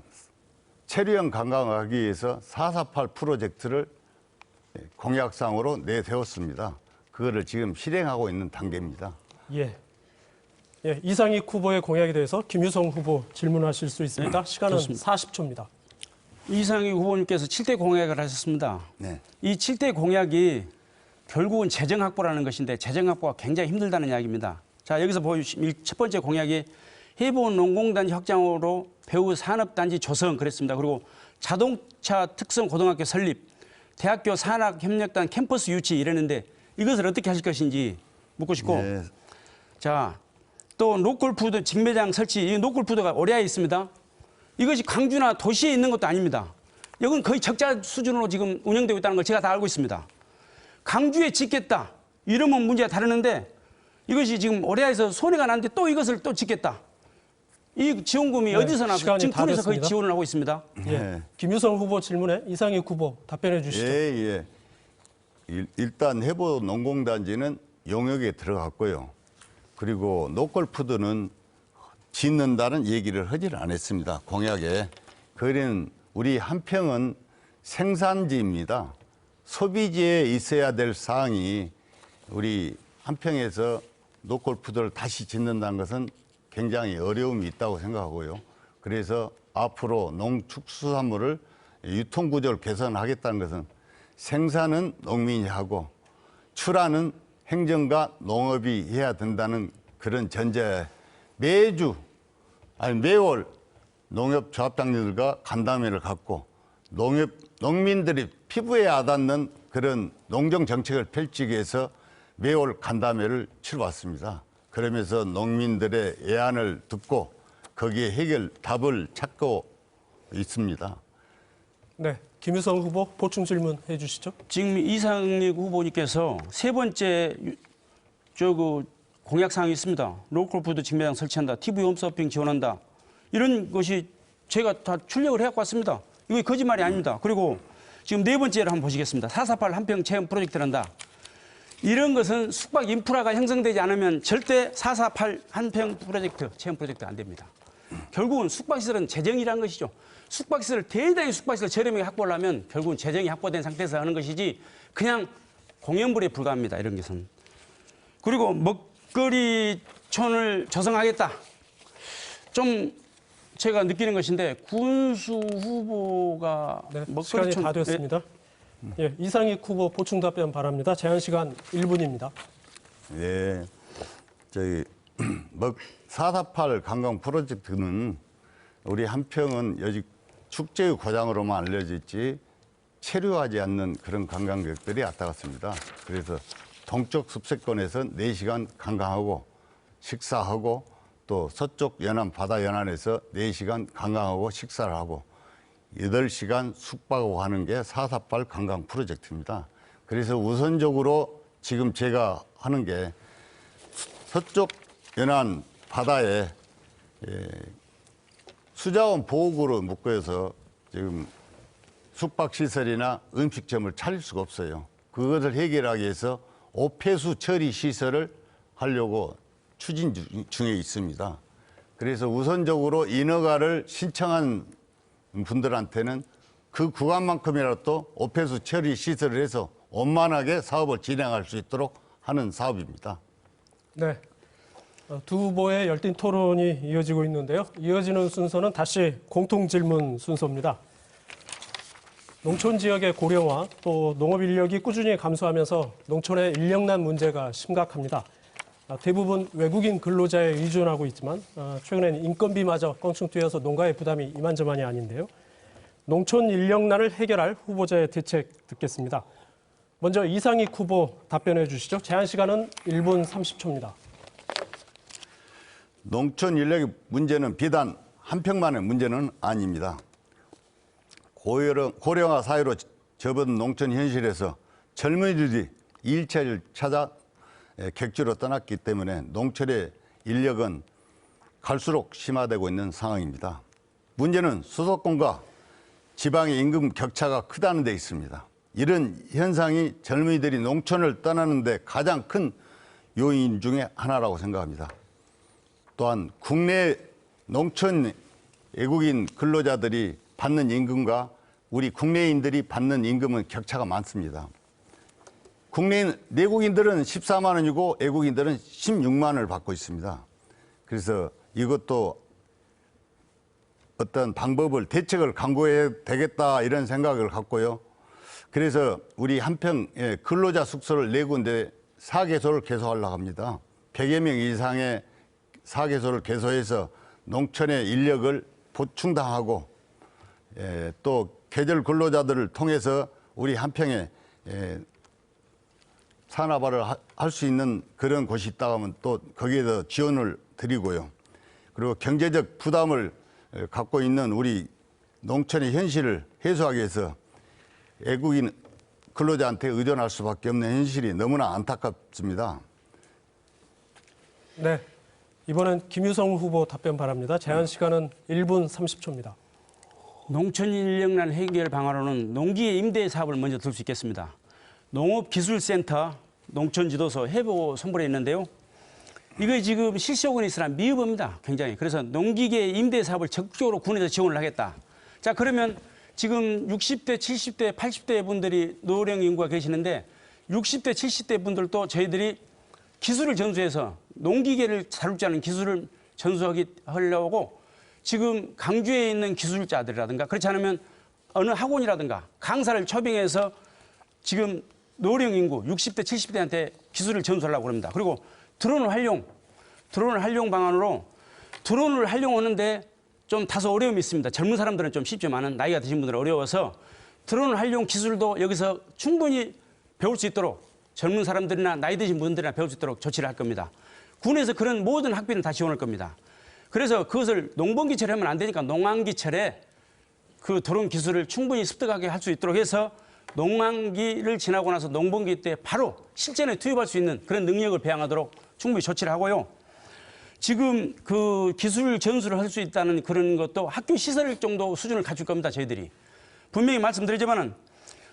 체류형 관광을 하기 위해서 448 프로젝트를 공약상으로 내세웠습니다. 그거를 지금 실행하고 있는 단계입니다. 예. 예, 이상익 후보의 공약에 대해서 김유성 후보 질문하실 수 있습니다. 시간은 좋습니다. 40초입니다. 이상익 후보님께서 7대 공약을 하셨습니다. 네. 이 7대 공약이 결국은 재정 확보라는 것인데 재정 확보가 굉장히 힘들다는 이야기입니다. 자, 여기서 보여주신 첫 번째 공약이 해본 농공단지 확장으로 배후 산업단지 조성 그랬습니다. 그리고 자동차 특성 고등학교 설립, 대학교 산학협력단 캠퍼스 유치 이랬는데 이것을 어떻게 하실 것인지 묻고 싶고 네. 자, 또 노골푸드 직매장 설치, 이 노골푸드가 오래에 있습니다. 이것이 광주나 도시에 있는 것도 아닙니다. 여기는 거의 적자 수준으로 지금 운영되고 있다는 걸 제가 다 알고 있습니다. 광주에 짓겠다. 이러면 문제가 다르는데 이것이 지금 오래에서 손해가 났는데 또 이것을 또 짓겠다. 이 지원금이 네, 어디서 나서 시간이 지금 다 군에서 거의 됐습니다. 지원을 하고 있습니다. 예. 네. 김유성 후보 질문에 이상익 후보 답변해 주시죠. 예. 일단 해보 농공단지는 용역에 들어갔고요. 그리고 노골푸드는 짓는다는 얘기를 하질 않았습니다. 공약에. 그는 우리 한평은 생산지입니다. 소비지에 있어야 될 사항이 우리 한평에서 노골푸드를 다시 짓는다는 것은 굉장히 어려움이 있다고 생각하고요. 그래서 앞으로 농축수산물을 유통구조를 개선하겠다는 것은 생산은 농민이 하고 출하는 행정과 농업이 해야 된다는 그런 전제에 매월 농협조합장님들과 간담회를 갖고 농민들이 피부에 와닿는 그런 농정정책을 펼치기 위해서 매월 간담회를 치러왔습니다. 그러면서 농민들의 애안을 듣고 거기에 답을 찾고 있습니다. 네, 김유성 후보 보충 질문 해주시죠. 지금 이상익 후보님께서 세 번째 공약 사항이 있습니다. 로컬푸드 직매장 설치한다. TV 홈쇼핑 지원한다. 이런 것이 제가 다 출력을 해갖고 왔습니다. 이거 거짓말이 아닙니다. 그리고 지금 네 번째를 한번 보시겠습니다. 448 한평 체험 프로젝트를 한다. 이런 것은 숙박 인프라가 형성되지 않으면 절대 448 한평 프로젝트, 체험 프로젝트 안 됩니다. 결국은 숙박시설은 재정이라는 것이죠. 숙박시설, 대단히 숙박시설 저렴하게 확보를 하면 결국은 재정이 확보된 상태에서 하는 것이지 그냥 공연불에 불과합니다. 이런 것은. 그리고 먹거리촌을 조성하겠다. 좀 제가 느끼는 것인데 군수 후보가 네, 시간이 먹거리촌 다 됐습니다. 예, 이상익 후보 보충 답변 바랍니다. 제한 시간 1분입니다. 예, 저희 448 관광 프로젝트는 우리 한평은 여직 축제의 고장으로만 알려졌지 체류하지 않는 그런 관광객들이 왔다 갔습니다. 그래서 동쪽 숲세권에서 4시간 관광하고 식사하고 또 서쪽 연안 바다 연안에서 4시간 관광하고 식사를 하고 8시간 숙박하고 하는 게 448 관광 프로젝트입니다. 그래서 우선적으로 지금 제가 하는 게 서쪽 연안 바다에 수자원 보호구로 묶어서 지금 숙박시설이나 음식점을 차릴 수가 없어요. 그것을 해결하기 위해서 오폐수 처리 시설을 하려고 추진 중에 있습니다. 그래서 우선적으로 인허가를 신청한 분들한테는 그 구간만큼이라도 오폐수 처리 시설을 해서 원만하게 사업을 진행할 수 있도록 하는 사업입니다. 네, 두 후보의 열띤 토론이 이어지고 있는데요. 이어지는 순서는 다시 공통질문 순서입니다. 농촌 지역의 고령화 또 농업 인력이 꾸준히 감소하면서 농촌의 인력난 문제가 심각합니다. 대부분 외국인 근로자에 의존하고 있지만 최근에는 인건비마저 껑충 뛰어서 농가의 부담이 이만저만이 아닌데요. 농촌 인력난을 해결할 후보자의 대책 듣겠습니다. 먼저 이상익 후보 답변해 주시죠. 제한 시간은 1분 30초입니다. 농촌 인력의 문제는 비단 한평만의 문제는 아닙니다. 고령화 사회로 접어든 농촌 현실에서 젊은이들이 일자리를 찾아 객지로 떠났기 때문에 농촌의 인력은 갈수록 심화되고 있는 상황입니다. 문제는 수도권과 지방의 임금 격차가 크다는 데 있습니다. 이런 현상이 젊은이들이 농촌을 떠나는 데 가장 큰 요인 중에 하나라고 생각합니다. 또한 국내 농촌 외국인 근로자들이 받는 임금과 우리 국내인들이 받는 임금은 격차가 많습니다. 국내인 내국인들은 14만 원이고 외국인들은 16만 원을 받고 있습니다. 그래서 이것도 어떤 방법을 대책을 강구해야 되겠다 이런 생각을 갖고요. 그래서 우리 한평에 근로자 숙소를 4군데 4개소를 개소하려고 합니다. 100여 명 이상의 4개소를 개소해서 농촌의 인력을 보충당하고 또 계절 근로자들을 통해서 우리 한평에 산업화를 할 수 있는 그런 곳이 있다고 하면 또 거기에 더 지원을 드리고요. 그리고 경제적 부담을 갖고 있는 우리 농촌의 현실을 해소하기 위해서 외국인 근로자한테 의존할 수밖에 없는 현실이 너무나 안타깝습니다. 네, 이번엔 김유성 후보 답변 바랍니다. 제한 시간은 1분 30초입니다. 농촌 인력난 해결 방안으로는 농기의 임대 사업을 먼저 들 수 있겠습니다. 농업기술센터, 농촌지도소, 해보 선보에 있는데요. 이거 지금 실시효건이 있으나 미흡합니다. 굉장히. 그래서 농기계 임대 사업을 적극적으로 군에서 지원을 하겠다. 자, 그러면 지금 60대, 70대, 80대 분들이 노령 인구가 계시는데 60대, 70대 분들도 저희들이 기술을 전수해서 농기계를 다룰 줄 아는 기술을 전수하려고 지금 강주에 있는 기술자들이라든가 그렇지 않으면 어느 학원이라든가 강사를 초빙해서 지금 노령 인구 60대, 70대한테 기술을 전수하려고 합니다. 그리고 드론을 활용 방안으로 드론을 활용하는데 좀 다소 어려움이 있습니다. 젊은 사람들은 좀 쉽지만은 나이가 드신 분들은 어려워서 드론 활용 기술도 여기서 충분히 배울 수 있도록 젊은 사람들이나 나이 드신 분들이나 배울 수 있도록 조치를 할 겁니다. 군에서 그런 모든 학비는 다 지원할 겁니다. 그래서 그것을 농번기철에 하면 안 되니까 농한기철에 그 드론 기술을 충분히 습득하게 할 수 있도록 해서 농만기를 지나고 나서 농번기 때 바로 실전에 투입할 수 있는 그런 능력을 배양하도록 충분히 조치를 하고요. 지금 그 기술 전수를 할 수 있다는 그런 것도 학교 시설 정도 수준을 갖출 겁니다. 저희들이. 분명히 말씀드리지만은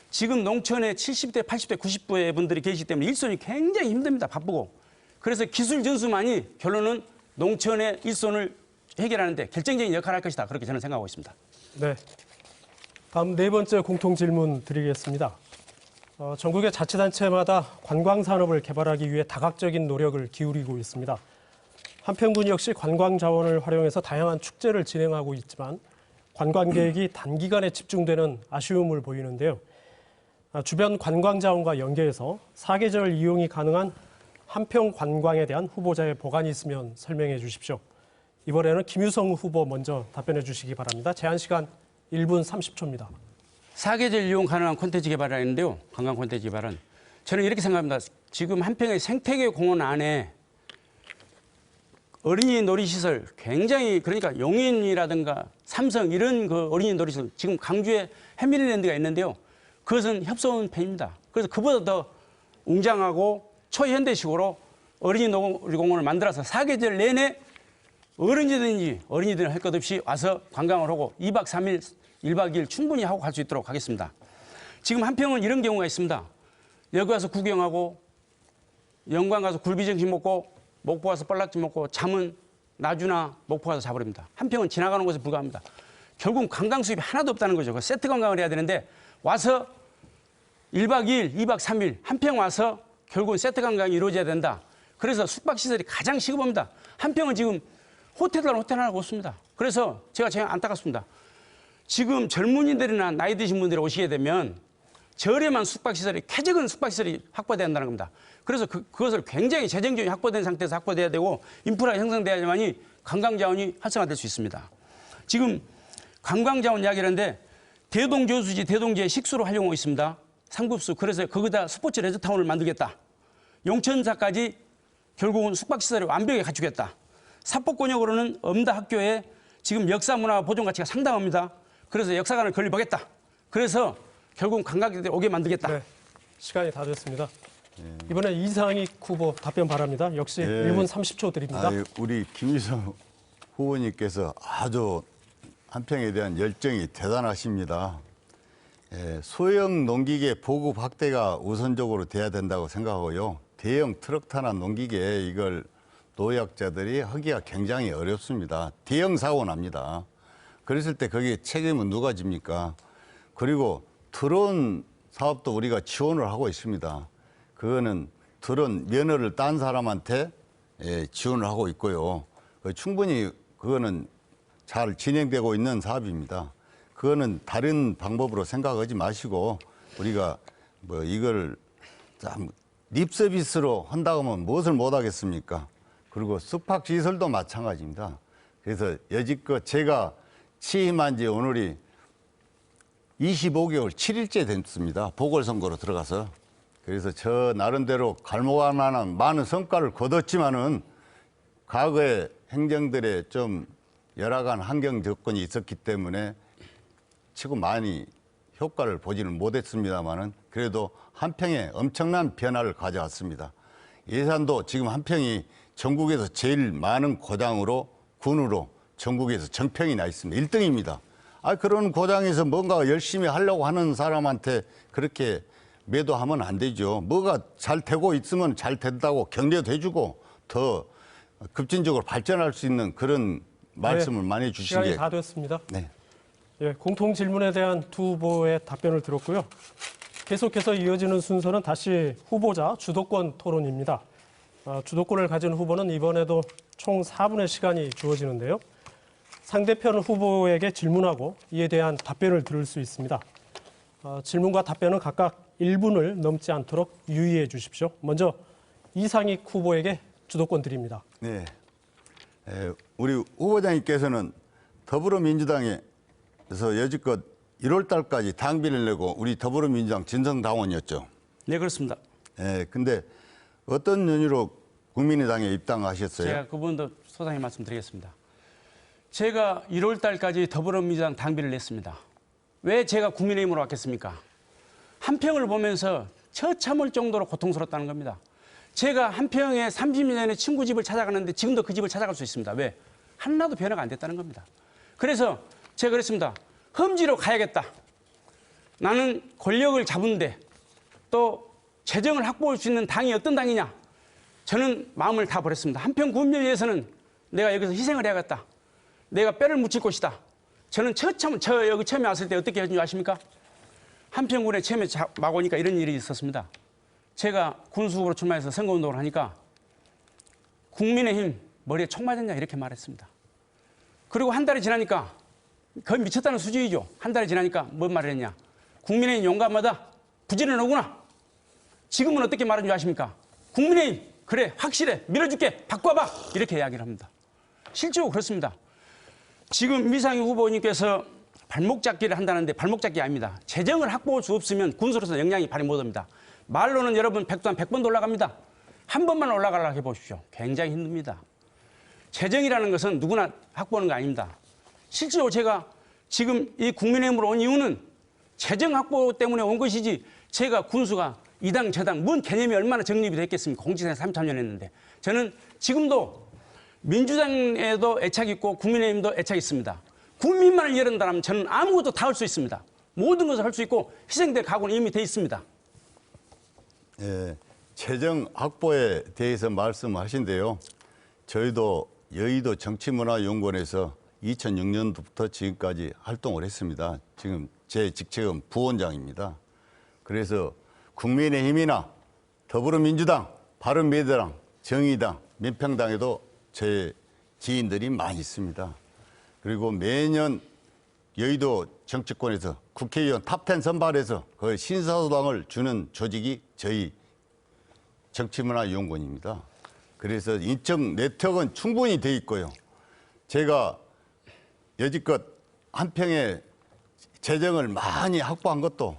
지금 농촌에 70대, 80대, 90대 분들이 계시기 때문에 일손이 굉장히 힘듭니다. 바쁘고. 그래서 기술 전수만이 결론은 농촌의 일손을 해결하는데 결정적인 역할을 할 것이다. 그렇게 저는 생각하고 있습니다. 네. 다음 네 번째 공통 질문 드리겠습니다. 전국의 자치단체마다 관광산업을 개발하기 위해 다각적인 노력을 기울이고 있습니다. 한평군 역시 관광 자원을 활용해서 다양한 축제를 진행하고 있지만 관광객이 단기간에 집중되는 아쉬움을 보이는데요. 주변 관광 자원과 연계해서 사계절 이용이 가능한 한평 관광에 대한 후보자의 보관이 있으면 설명해 주십시오. 이번에는 김유성 후보 먼저 답변해 주시기 바랍니다. 제한 시간 1분 30초입니다. 사계절 이용 가능한 콘텐츠 개발을 했는데요. 관광 콘텐츠 개발은. 저는 이렇게 생각합니다. 지금 한평의 생태계 공원 안에 어린이 놀이시설 굉장히 그러니까 용인이라든가 삼성 이런 그 어린이 놀이시설 지금 강주에 해밀랜드가 있는데요. 그것은 협소한 편입니다. 그래서 그보다 더 웅장하고 초현대식으로 어린이 놀이공원을 만들어서 사계절 내내 어린이들은 할 것 없이 와서 관광을 하고 2박 3일, 1박 2일 충분히 하고 갈 수 있도록 하겠습니다. 지금 한평은 이런 경우가 있습니다. 여기 와서 구경하고 영광 가서 굴비정식 먹고 목포 가서 뻘락지 먹고 잠은 나주나 목포 가서 자버립니다. 한평은 지나가는 곳에 불과합니다. 결국 관광 수입이 하나도 없다는 거죠. 세트 관광을 해야 되는데 와서 1박 2일, 2박 3일 한평 와서 결국은 세트 관광이 이루어져야 된다. 그래서 숙박시설이 가장 시급합니다. 한평은 지금 호텔 하나가 없습니다. 그래서 제가 안타깝습니다. 지금 젊은이들이나 나이 드신 분들이 오시게 되면 저렴한 숙박시설이 쾌적한 숙박시설이 확보돼야 한다는 겁니다. 그래서 그것을 굉장히 재정적이 확보된 상태에서 확보돼야 되고 인프라가 형성돼야만이 관광자원이 활성화될 수 있습니다. 지금 관광자원 이야기를 하는데 대동저수지, 대동지에 식수로 활용하고 있습니다. 상급수. 그래서 거기다 스포츠 레저타운을 만들겠다. 용천사까지 결국은 숙박시설을 완벽하게 갖추겠다. 사법권역으로는 엄다학교에 지금 역사문화 보존 가치가 상당합니다. 그래서 역사관을 건립하겠다. 그래서 결국은 관광객들 오게 만들겠다. 네, 시간이 다 됐습니다. 이번에 이상익 후보 답변 바랍니다. 역시 1분 30초 드립니다. 우리 김유성 후보님께서 아주 한평에 대한 열정이 대단하십니다. 소형 농기계 보급 확대가 우선적으로 돼야 된다고 생각하고요. 대형 트럭 타나 농기계 이걸 노약자들이 하기가 굉장히 어렵습니다. 대형 사고 납니다. 그랬을 때 거기에 책임은 누가 집니까? 그리고 드론 사업도 우리가 지원을 하고 있습니다. 그거는 드론 면허를 딴 사람한테 지원을 하고 있고요. 충분히 그거는 잘 진행되고 있는 사업입니다. 그거는 다른 방법으로 생각하지 마시고 우리가 뭐 이걸 립 서비스로 한다고 하면 무엇을 못 하겠습니까? 그리고 숙박시설도 마찬가지입니다. 그래서 여지껏 제가 취임한 지 오늘이 25개월 7일째 됐습니다. 보궐선거로 들어가서. 그래서 저 나름대로 갈모할 만한 많은 성과를 거뒀지만은 과거에 행정들의 좀 열악한 환경 조건이 있었기 때문에 치고 많이 효과를 보지는 못했습니다만은 그래도 한평에 엄청난 변화를 가져왔습니다. 예산도 지금 한평이 전국에서 제일 많은 고장으로 군으로 전국에서 정평이 나 있습니다. 1등입니다. 그런 고장에서 뭔가 열심히 하려고 하는 사람한테 그렇게 매도하면 안 되죠. 뭐가 잘 되고 있으면 잘 된다고 격려도 해주고 더 급진적으로 발전할 수 있는 그런 말씀을 많이 주신 시간이 게. 다 됐습니다. 네. 공통 질문에 대한 두 후보의 답변을 들었고요. 계속해서 이어지는 순서는 다시 후보자 주도권 토론입니다. 주도권을 가진 후보는 이번에도 총 4분의 시간이 주어지는데요. 상대편 후보에게 질문하고 이에 대한 답변을 들을 수 있습니다. 질문과 답변은 각각 1분을 넘지 않도록 유의해 주십시오. 먼저 이상익 후보에게 주도권 드립니다. 네. 우리 후보자님께서는 더불어민주당에서 여지껏 1월 달까지 당비를 내고 우리 더불어민주당 진성당원이었죠. 네, 그렇습니다. 근데 어떤 연유로 국민의당에 입당하셨어요? 제가 그 부분도 소상히 말씀드리겠습니다. 제가 1월 달까지 더불어민주당 당비를 냈습니다. 왜 제가 국민의힘으로 왔겠습니까? 한평을 보면서 처참할 정도로 고통스럽다는 겁니다. 제가 한평에 30년 전에 친구 집을 찾아가는데 지금도 그 집을 찾아갈 수 있습니다. 왜? 하나도 변화가 안 됐다는 겁니다. 그래서 제가 그랬습니다. 험지로 가야겠다. 나는 권력을 잡은데 또 재정을 확보할 수 있는 당이 어떤 당이냐. 저는 마음을 다 버렸습니다. 한평 구민을 위해서는 내가 여기서 희생을 해야겠다. 내가 뼈를 묻힐 것이다. 저는 여기 처음에 왔을 때 어떻게 했는지 줄 아십니까? 한평군에 처음에 막 오니까 이런 일이 있었습니다. 제가 군수 후보로 출마해서 선거운동을 하니까 국민의힘 머리에 총 맞았냐 이렇게 말했습니다. 그리고 한 달이 지나니까 거의 미쳤다는 수준이죠. 한 달이 지나니까 뭔 말을 했냐. 국민의힘 용감하다. 부지런하구나. 지금은 어떻게 말하는 줄 아십니까? 국민의힘 그래 확실해 밀어줄게 바꿔봐 이렇게 이야기를 합니다. 실제로 그렇습니다. 지금 이상희 후보님께서 발목 잡기를 한다는데 발목 잡기 아닙니다. 재정을 확보할 수 없으면 군수로서 역량이 발휘 못합니다. 말로는 여러분 100도 100번도 올라갑니다. 한 번만 올라가려고 해보십시오. 굉장히 힘듭니다. 재정이라는 것은 누구나 확보하는 거 아닙니다. 실제로 제가 지금 이 국민의힘으로 온 이유는 재정 확보 때문에 온 것이지 제가 군수가 이 당 저당 뭔 개념이 얼마나 정립이 됐겠습니까? 공직생활 3년 했는데 저는 지금도 민주당에도 애착이 있고 국민의힘도 애착이 있습니다. 국민만을 위한다면 저는 아무것도 다 할 수 있습니다. 모든 것을 할 수 있고 희생될 각오는 이미 돼 있습니다. 예, 재정 확보에 대해서 말씀하신데요. 저희도 여의도 정치문화연구원에서 2006년도부터 지금까지 활동을 했습니다. 지금 제 직책은 부원장입니다. 그래서 국민의힘이나 더불어민주당, 바른미래당, 정의당, 민평당에도 제 지인들이 많이 있습니다. 그리고 매년 여의도 정치권에서 국회의원 탑10 선발해서 그 신사도당을 주는 조직이 저희 정치문화연구원입니다. 그래서 인적 네트워크는 충분히 돼 있고요. 제가 여지껏 한평에 재정을 많이 확보한 것도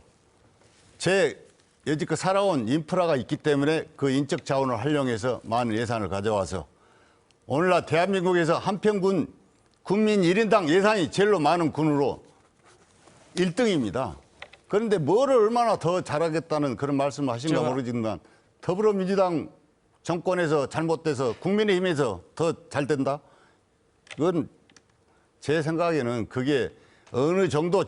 제 여지껏 살아온 인프라가 있기 때문에 그 인적 자원을 활용해서 많은 예산을 가져와서 오늘날 대한민국에서 한평군 국민 1인당 예산이 제일로 많은 군으로 1등입니다. 그런데 뭐를 얼마나 더 잘하겠다는 그런 말씀을 하신가 모르지만 더불어민주당 정권에서 잘못돼서 국민의힘에서 더 잘 된다? 그건 제 생각에는 그게 어느 정도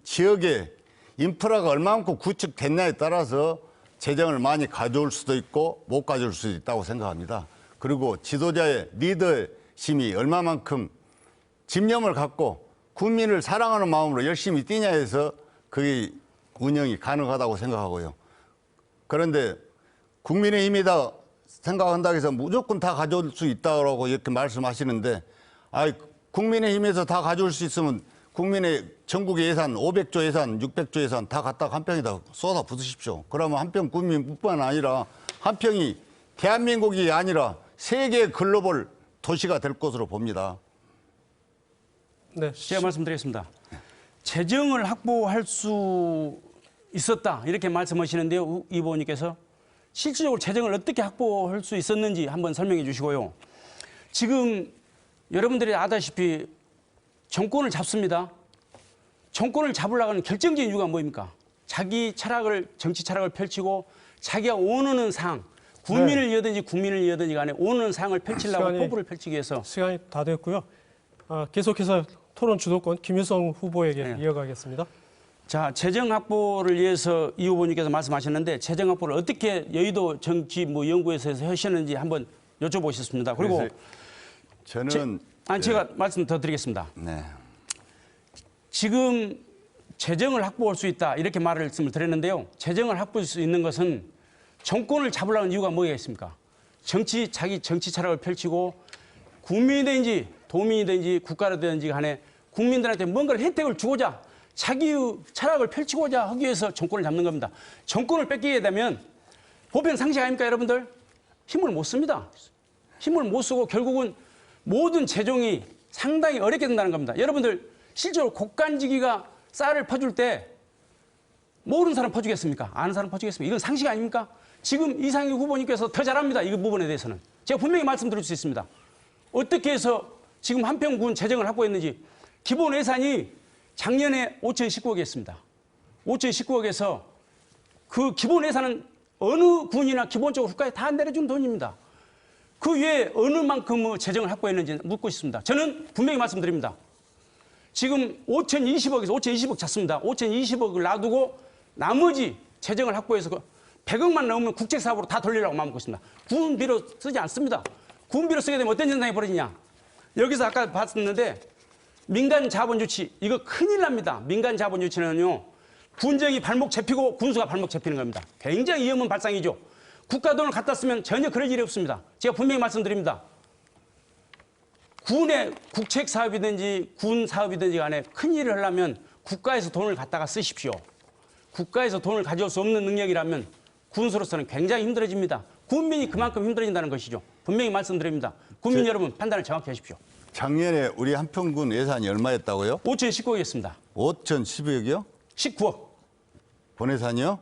지역의 인프라가 얼마만큼 구축됐냐에 따라서 재정을 많이 가져올 수도 있고 못 가져올 수도 있다고 생각합니다. 그리고 지도자의 리더심이 얼마만큼 집념을 갖고 국민을 사랑하는 마음으로 열심히 뛰냐 해서 그게 운영이 가능하다고 생각하고요. 그런데 국민의힘이다 생각한다고 해서 무조건 다 가져올 수 있다고 이렇게 말씀하시는데 국민의힘에서 다 가져올 수 있으면 국민의 전국의 예산 500조 예산, 600조 예산 다 갖다가 한평에다 쏟아 부으십시오. 그러면 한평 국민뿐만 아니라 한평이 대한민국이 아니라 세계 글로벌 도시가 될 것으로 봅니다. 네, 제가 말씀드리겠습니다. 재정을 확보할 수 있었다 이렇게 말씀하시는데요. 이 후보님께서 실질적으로 재정을 어떻게 확보할 수 있었는지 한번 설명해 주시고요. 지금 여러분들이 아다시피 정권을 잡습니다. 정권을 잡으려고 하는 결정적인 이유가 뭐입니까? 자기 정치 철학을 펼치고 자기가 원하는 상, 국민을 위하든지 국민을 위하든지 간에 원하는 상을 펼치려고 포부를 펼치기 위해서. 시간이 다 됐고요. 계속해서 토론 주도권 김유성 후보에게 이어가겠습니다. 자, 재정 확보를 위해서 이 후보님께서 말씀하셨는데 재정 확보를 어떻게 여의도 정치연구에서 하셨는지 한번 여쭤보셨습니다. 그리고 저는 제가 말씀 더 드리겠습니다. 네. 지금 재정을 확보할 수 있다 이렇게 말씀을 드렸는데요. 재정을 확보할 수 있는 것은 정권을 잡으려는 이유가 뭐겠습니까? 자기 정치 철학을 펼치고 국민이든지 도민이든지 국가라든지 간에 국민들한테 뭔가를 혜택을 주고자 자기의 철학을 펼치고자 하기 위해서 정권을 잡는 겁니다. 정권을 뺏기게 되면 보편 상식 아닙니까 여러분들? 힘을 못 씁니다. 힘을 못 쓰고 결국은 모든 재정이 상당히 어렵게 된다는 겁니다. 여러분들 실제로 곡간지기가 쌀을 퍼줄 때 모르는 사람 퍼주겠습니까? 아는 사람 퍼주겠습니까? 이건 상식 아닙니까? 지금 이상희 후보님께서 더 잘합니다. 이 부분에 대해서는. 제가 분명히 말씀드릴 수 있습니다. 어떻게 해서 지금 한평군 재정을 확보했는지 기본 예산이 작년에 5,019억이었습니다. 5,019억에서 그 기본 예산은 어느 군이나 기본적으로 국가에 다 내려준 돈입니다. 그 외에 어느 만큼 재정을 확보했는지 묻고 싶습니다. 저는 분명히 말씀드립니다. 지금 5,020억에서 5,020억 잤습니다. 5,020억을 놔두고 나머지 재정을 확보해서 100억만 넘으면 국책사업으로 다 돌리려고 마음먹고 있습니다. 군비로 쓰지 않습니다. 군비로 쓰게 되면 어떤 현상이 벌어지냐. 여기서 아까 봤었는데 민간 자본 유치 이거 큰일 납니다. 민간 자본 유치는요. 군정이 발목 잡히고 군수가 발목 잡히는 겁니다. 굉장히 위험한 발상이죠. 국가 돈을 갖다 쓰면 전혀 그럴 일이 없습니다. 제가 분명히 말씀드립니다. 군의 국책 사업이든지 군 사업이든지 간에 큰 일을 하려면 국가에서 돈을 갖다가 쓰십시오. 국가에서 돈을 가져올 수 없는 능력이라면 군수로서는 굉장히 힘들어집니다. 군민이 그만큼 힘들어진다는 것이죠. 분명히 말씀드립니다. 국민 여러분 판단을 정확히 하십시오. 작년에 우리 한평군 예산이 얼마였다고요? 5,019억이었습니다. 5,012억이요? 19억. 본예산이요?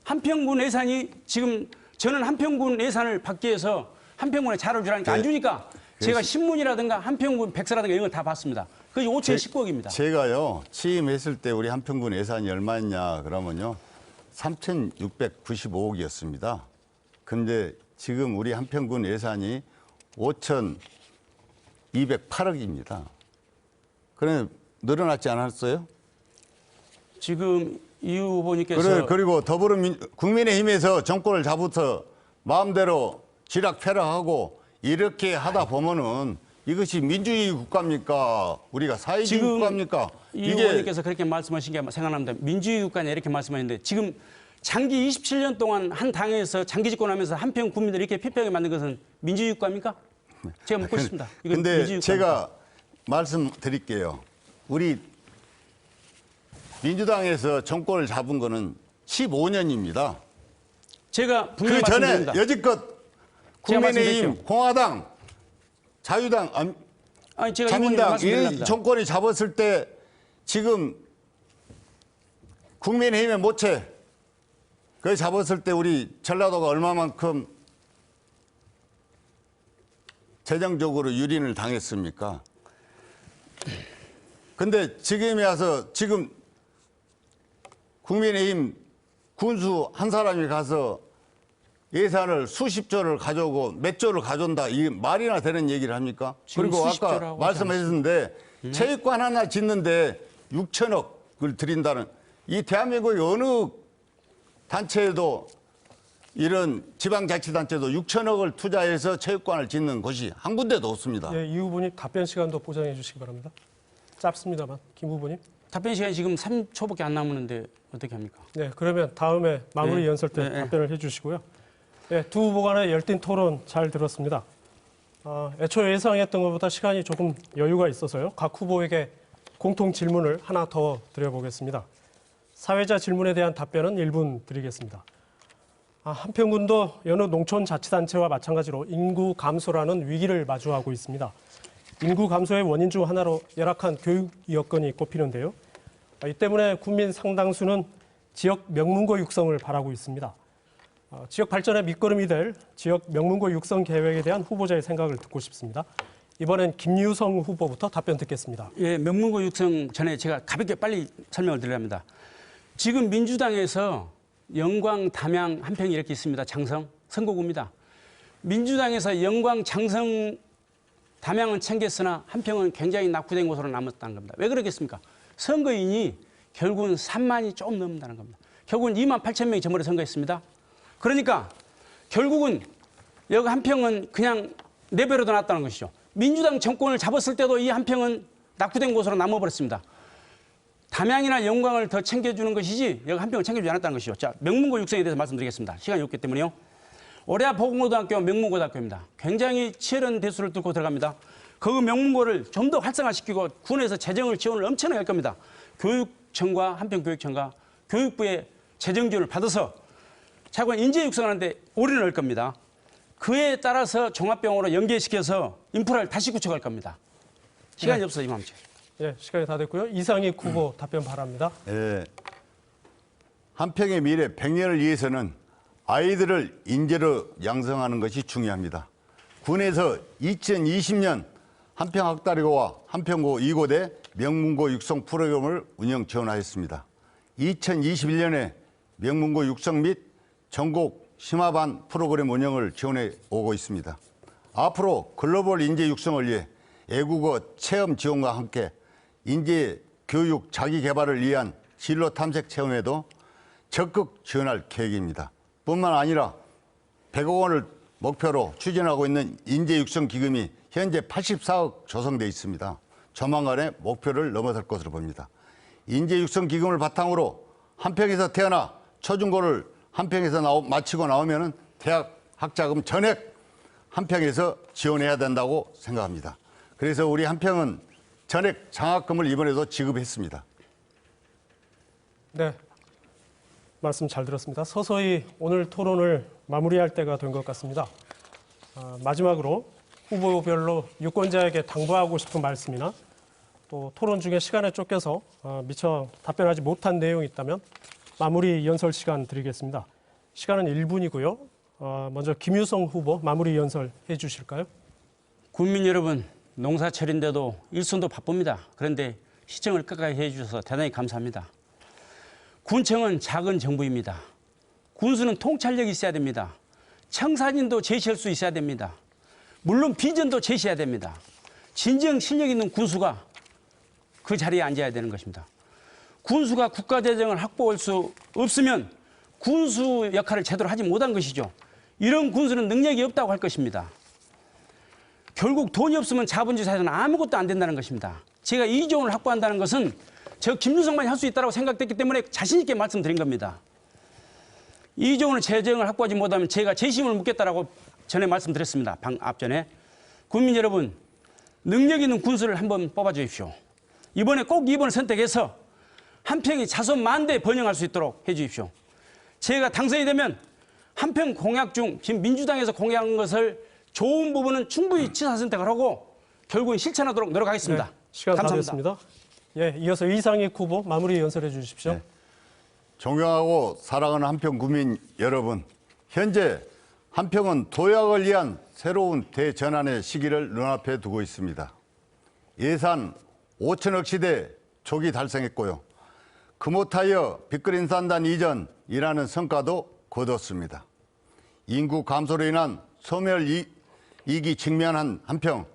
한평군 예산이 지금 저는 한평군 예산을 받기 위해서 한평군에 자료를 주라니까 안 주니까 제가 신문이라든가 한평군 백서라든가 이런 걸 다 봤습니다. 그게 5,019억입니다. 제가요 취임했을 때 우리 한평군 예산이 얼마였냐 그러면요 3,695억이었습니다. 근데 지금 우리 한평군 예산이 5,208억입니다. 그래 늘어났지 않았어요? 지금 이 후보님께서 그리고 국민의힘에서 정권을 잡아서 마음대로 쥐락펴락하고 이렇게 하다 보면은 이것이 민주주의 국가입니까? 우리가 사회주의 국가입니까? 이 후보님께서 그렇게 말씀하신 게 생각납니다. 민주주의 국가냐 이렇게 말씀하셨는데 지금 장기 27년 동안 한 당에서 장기 집권하면서 한평 국민들을 이렇게 피폐하게 만든 것은 민주주의 국가입니까? 제가 묻고 싶습니다. 이건 근데 민주주의 제가 말씀드릴게요. 우리 민주당에서 정권을 잡은 거는 15년입니다. 제가 분명히 그 전에 말씀드립니다. 여지껏 제가 국민의힘, 말씀드릴게요. 공화당, 자유당, 아니 제가 자민당 이 말씀드립니다. 정권이 잡았을 때 지금 국민의힘의 모체 그 잡았을 때 우리 전라도가 얼마만큼 재정적으로 유린을 당했습니까? 근데 지금에 와서 지금 국민의힘 군수 한 사람이 가서 예산을 수십조를 가져오고 몇 조를 가져온다. 이게 말이나 되는 얘기를 합니까? 그리고 아까 말씀하셨는데 체육관 하나 짓는데 6천억을 드린다는 이 대한민국의 어느 단체에도 이런 지방자치단체도 6천억을 투자해서 체육관을 짓는 곳이 한 군데도 없습니다. 예, 이 후보님 답변 시간도 보장해 주시기 바랍니다. 짧습니다만 김 후보님. 답변 시간이 지금 3초밖에 안 남았는데 어떻게 합니까? 네, 그러면 다음에 마무리 네. 연설 때 네. 답변을 해주시고요. 네, 두 후보 간의 열띤 토론 잘 들었습니다. 애초에 예상했던 것보다 시간이 조금 여유가 있어서요. 각 후보에게 공통 질문을 하나 더 드려보겠습니다. 사회자 질문에 대한 답변은 1분 드리겠습니다. 한평군도 여느 농촌자치단체와 마찬가지로 인구 감소라는 위기를 마주하고 있습니다. 인구 감소의 원인 중 하나로 열악한 교육 여건이 꼽히는데요. 이 때문에 국민 상당수는 지역 명문고 육성을 바라고 있습니다. 지역 발전의 밑거름이 될 지역 명문고 육성 계획에 대한 후보자의 생각을 듣고 싶습니다. 이번엔 김유성 후보부터 답변 듣겠습니다. 예, 명문고 육성 전에 제가 가볍게 빨리 설명을 드려야 합니다. 지금 민주당에서 영광, 담양, 한평이 이렇게 있습니다. 장성, 선거구입니다. 민주당에서 영광, 장성, 담양은 챙겼으나 한평은 굉장히 낙후된 곳으로 남았다는 겁니다. 왜 그러겠습니까? 선거인이 결국은 3만이 좀 넘는다는 겁니다. 결국은 2만 8천 명이 전번에 선거했습니다. 그러니까 결국은 여기 한평은 그냥 4배로 더 났다는 것이죠. 민주당 정권을 잡았을 때도 이 한평은 낙후된 곳으로 남아버렸습니다. 담양이나 영광을 더 챙겨주는 것이지 여기 한평을 챙겨주지 않았다는 것이죠. 자, 명문고 육성에 대해서 말씀드리겠습니다. 시간이 없기 때문에요. 올해 보건고등학교와 명문고등학교입니다. 굉장히 치열한 대수를 뚫고 들어갑니다. 그 명문고를 좀 더 활성화시키고 군에서 재정을 지원을 엄청나게 할 겁니다. 교육청과 한평교육청과 교육부의 재정 지원을 받아서 차관 인재 육성하는데 올인을 할 겁니다. 그에 따라서 종합병원으로 연계시켜서 인프라를 다시 구축할 겁니다. 시간이 없어서 이만치. 예, 시간이 다 됐고요. 이상익 후보 답변 바랍니다. 예. 한평의 미래 100년을 위해서는 아이들을 인재로 양성하는 것이 중요합니다. 군에서 2020년 한평학다리고와 한평고 2고대 명문고 육성 프로그램을 운영 지원하였습니다. 2021년에 명문고 육성 및 전국 심화반 프로그램 운영을 지원해 오고 있습니다. 앞으로 글로벌 인재 육성을 위해 애국어 체험 지원과 함께 인재 교육 자기 개발을 위한 진로 탐색 체험에도 적극 지원할 계획입니다. 뿐만 아니라 100억 원을 목표로 추진하고 있는 인재 육성 기금이 현재 84억 조성돼 있습니다. 조만간에 목표를 넘어설 것으로 봅니다. 인재 육성 기금을 바탕으로 한평에서 태어나 초중고를 한평에서 마치고 나오면은 대학 학자금 전액 한평에서 지원해야 된다고 생각합니다. 그래서 우리 한평은 전액 장학금을 이번에도 지급했습니다. 네, 말씀 잘 들었습니다. 서서히 오늘 토론을 마무리할 때가 된 것 같습니다. 마지막으로 후보별로 유권자에게 당부하고 싶은 말씀이나 또 토론 중에 시간에 쫓겨서 미처 답변하지 못한 내용이 있다면 마무리 연설 시간 드리겠습니다. 시간은 1분이고요. 먼저 김유성 후보 마무리 연설 해주실까요? 국민 여러분, 농사철인데도 일손도 바쁩니다. 그런데 시청을 끝까지 해주셔서 대단히 감사합니다. 군청은 작은 정부입니다. 군수는 통찰력이 있어야 됩니다. 청사진도 제시할 수 있어야 됩니다. 물론 비전도 제시해야 됩니다. 진정 실력 있는 군수가 그 자리에 앉아야 되는 것입니다. 군수가 국가재정을 확보할 수 없으면 군수 역할을 제대로 하지 못한 것이죠. 이런 군수는 능력이 없다고 할 것입니다. 결국 돈이 없으면 자본주의 사회는 아무것도 안 된다는 것입니다. 제가 이종을 확보한다는 것은 저 김유성만이 할 수 있다고 생각됐기 때문에 자신 있게 말씀드린 겁니다. 이종을 재정을 확보하지 못하면 제가 재심을 묻겠다라고 전에 말씀드렸습니다. 앞전에. 국민 여러분, 능력 있는 군수를 한번 뽑아 주십시오. 이번에 꼭 이번을 선택해서 한평이 자손 만대 번영할 수 있도록 해 주십시오. 제가 당선이 되면 한평 공약 중 지금 민주당에서 공약한 것을 좋은 부분은 충분히 취사 선택을 하고 결국은 실천하도록 노력하겠습니다. 네, 시간 감사합니다. 다 됐습니다. 예, 이어서 이상익 후보 마무리 연설해 주십시오. 네. 존경하고 사랑하는 한평 구민 여러분, 현재 한평은 도약을 위한 새로운 대전환의 시기를 눈앞에 두고 있습니다. 예산 5천억 시대 초기 달성했고요. 금호타이어 빅그린산단 이전이라는 성과도 거뒀습니다. 인구 감소로 인한 소멸 이기 직면한 한평,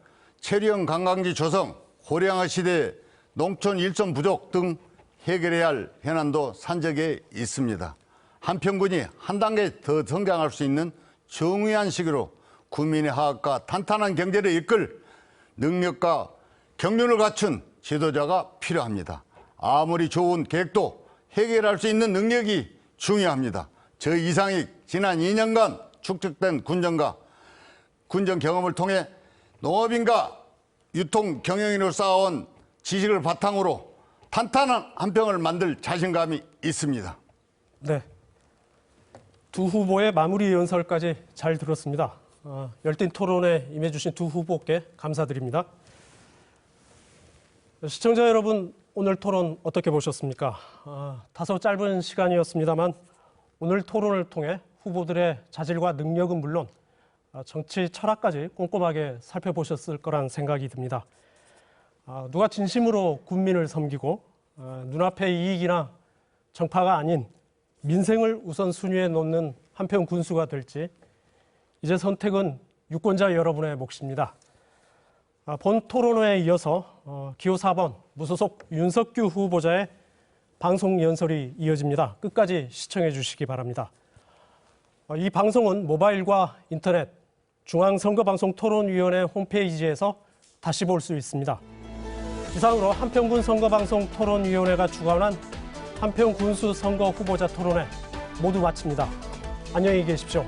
체류형 관광지 조성, 고령화 시대 농촌 일손 부족 등 해결해야 할 현안도 산적에 있습니다. 한평군이 한 단계 더 성장할 수 있는 정의한 시기로 국민의 화합과 탄탄한 경제를 이끌 능력과 경륜을 갖춘 지도자가 필요합니다. 아무리 좋은 계획도 해결할 수 있는 능력이 중요합니다. 저 이상익 지난 2년간 축적된 군정과 군정 경험을 통해 농업인과 유통 경영인으로 쌓아온 지식을 바탕으로 탄탄한 한평을 만들 자신감이 있습니다. 네, 두 후보의 마무리 연설까지 잘 들었습니다. 열띤 토론에 임해주신 두 후보께 감사드립니다. 시청자 여러분, 오늘 토론 어떻게 보셨습니까? 다소 짧은 시간이었습니다만 오늘 토론을 통해 후보들의 자질과 능력은 물론 정치 철학까지 꼼꼼하게 살펴보셨을 거란 생각이 듭니다. 누가 진심으로 국민을 섬기고 눈앞의 이익이나 정파가 아닌 민생을 우선순위에 놓는 한평 군수가 될지 이제 선택은 유권자 여러분의 몫입니다. 본 토론회에 이어서 기호 4번 무소속 윤석규 후보자의 방송 연설이 이어집니다. 끝까지 시청해 주시기 바랍니다. 이 방송은 모바일과 인터넷, 중앙선거방송토론위원회 홈페이지에서 다시 볼 수 있습니다. 이상으로 한평군 선거방송 토론위원회가 주관한 한평 군수 선거 후보자 토론회 모두 마칩니다. 안녕히 계십시오.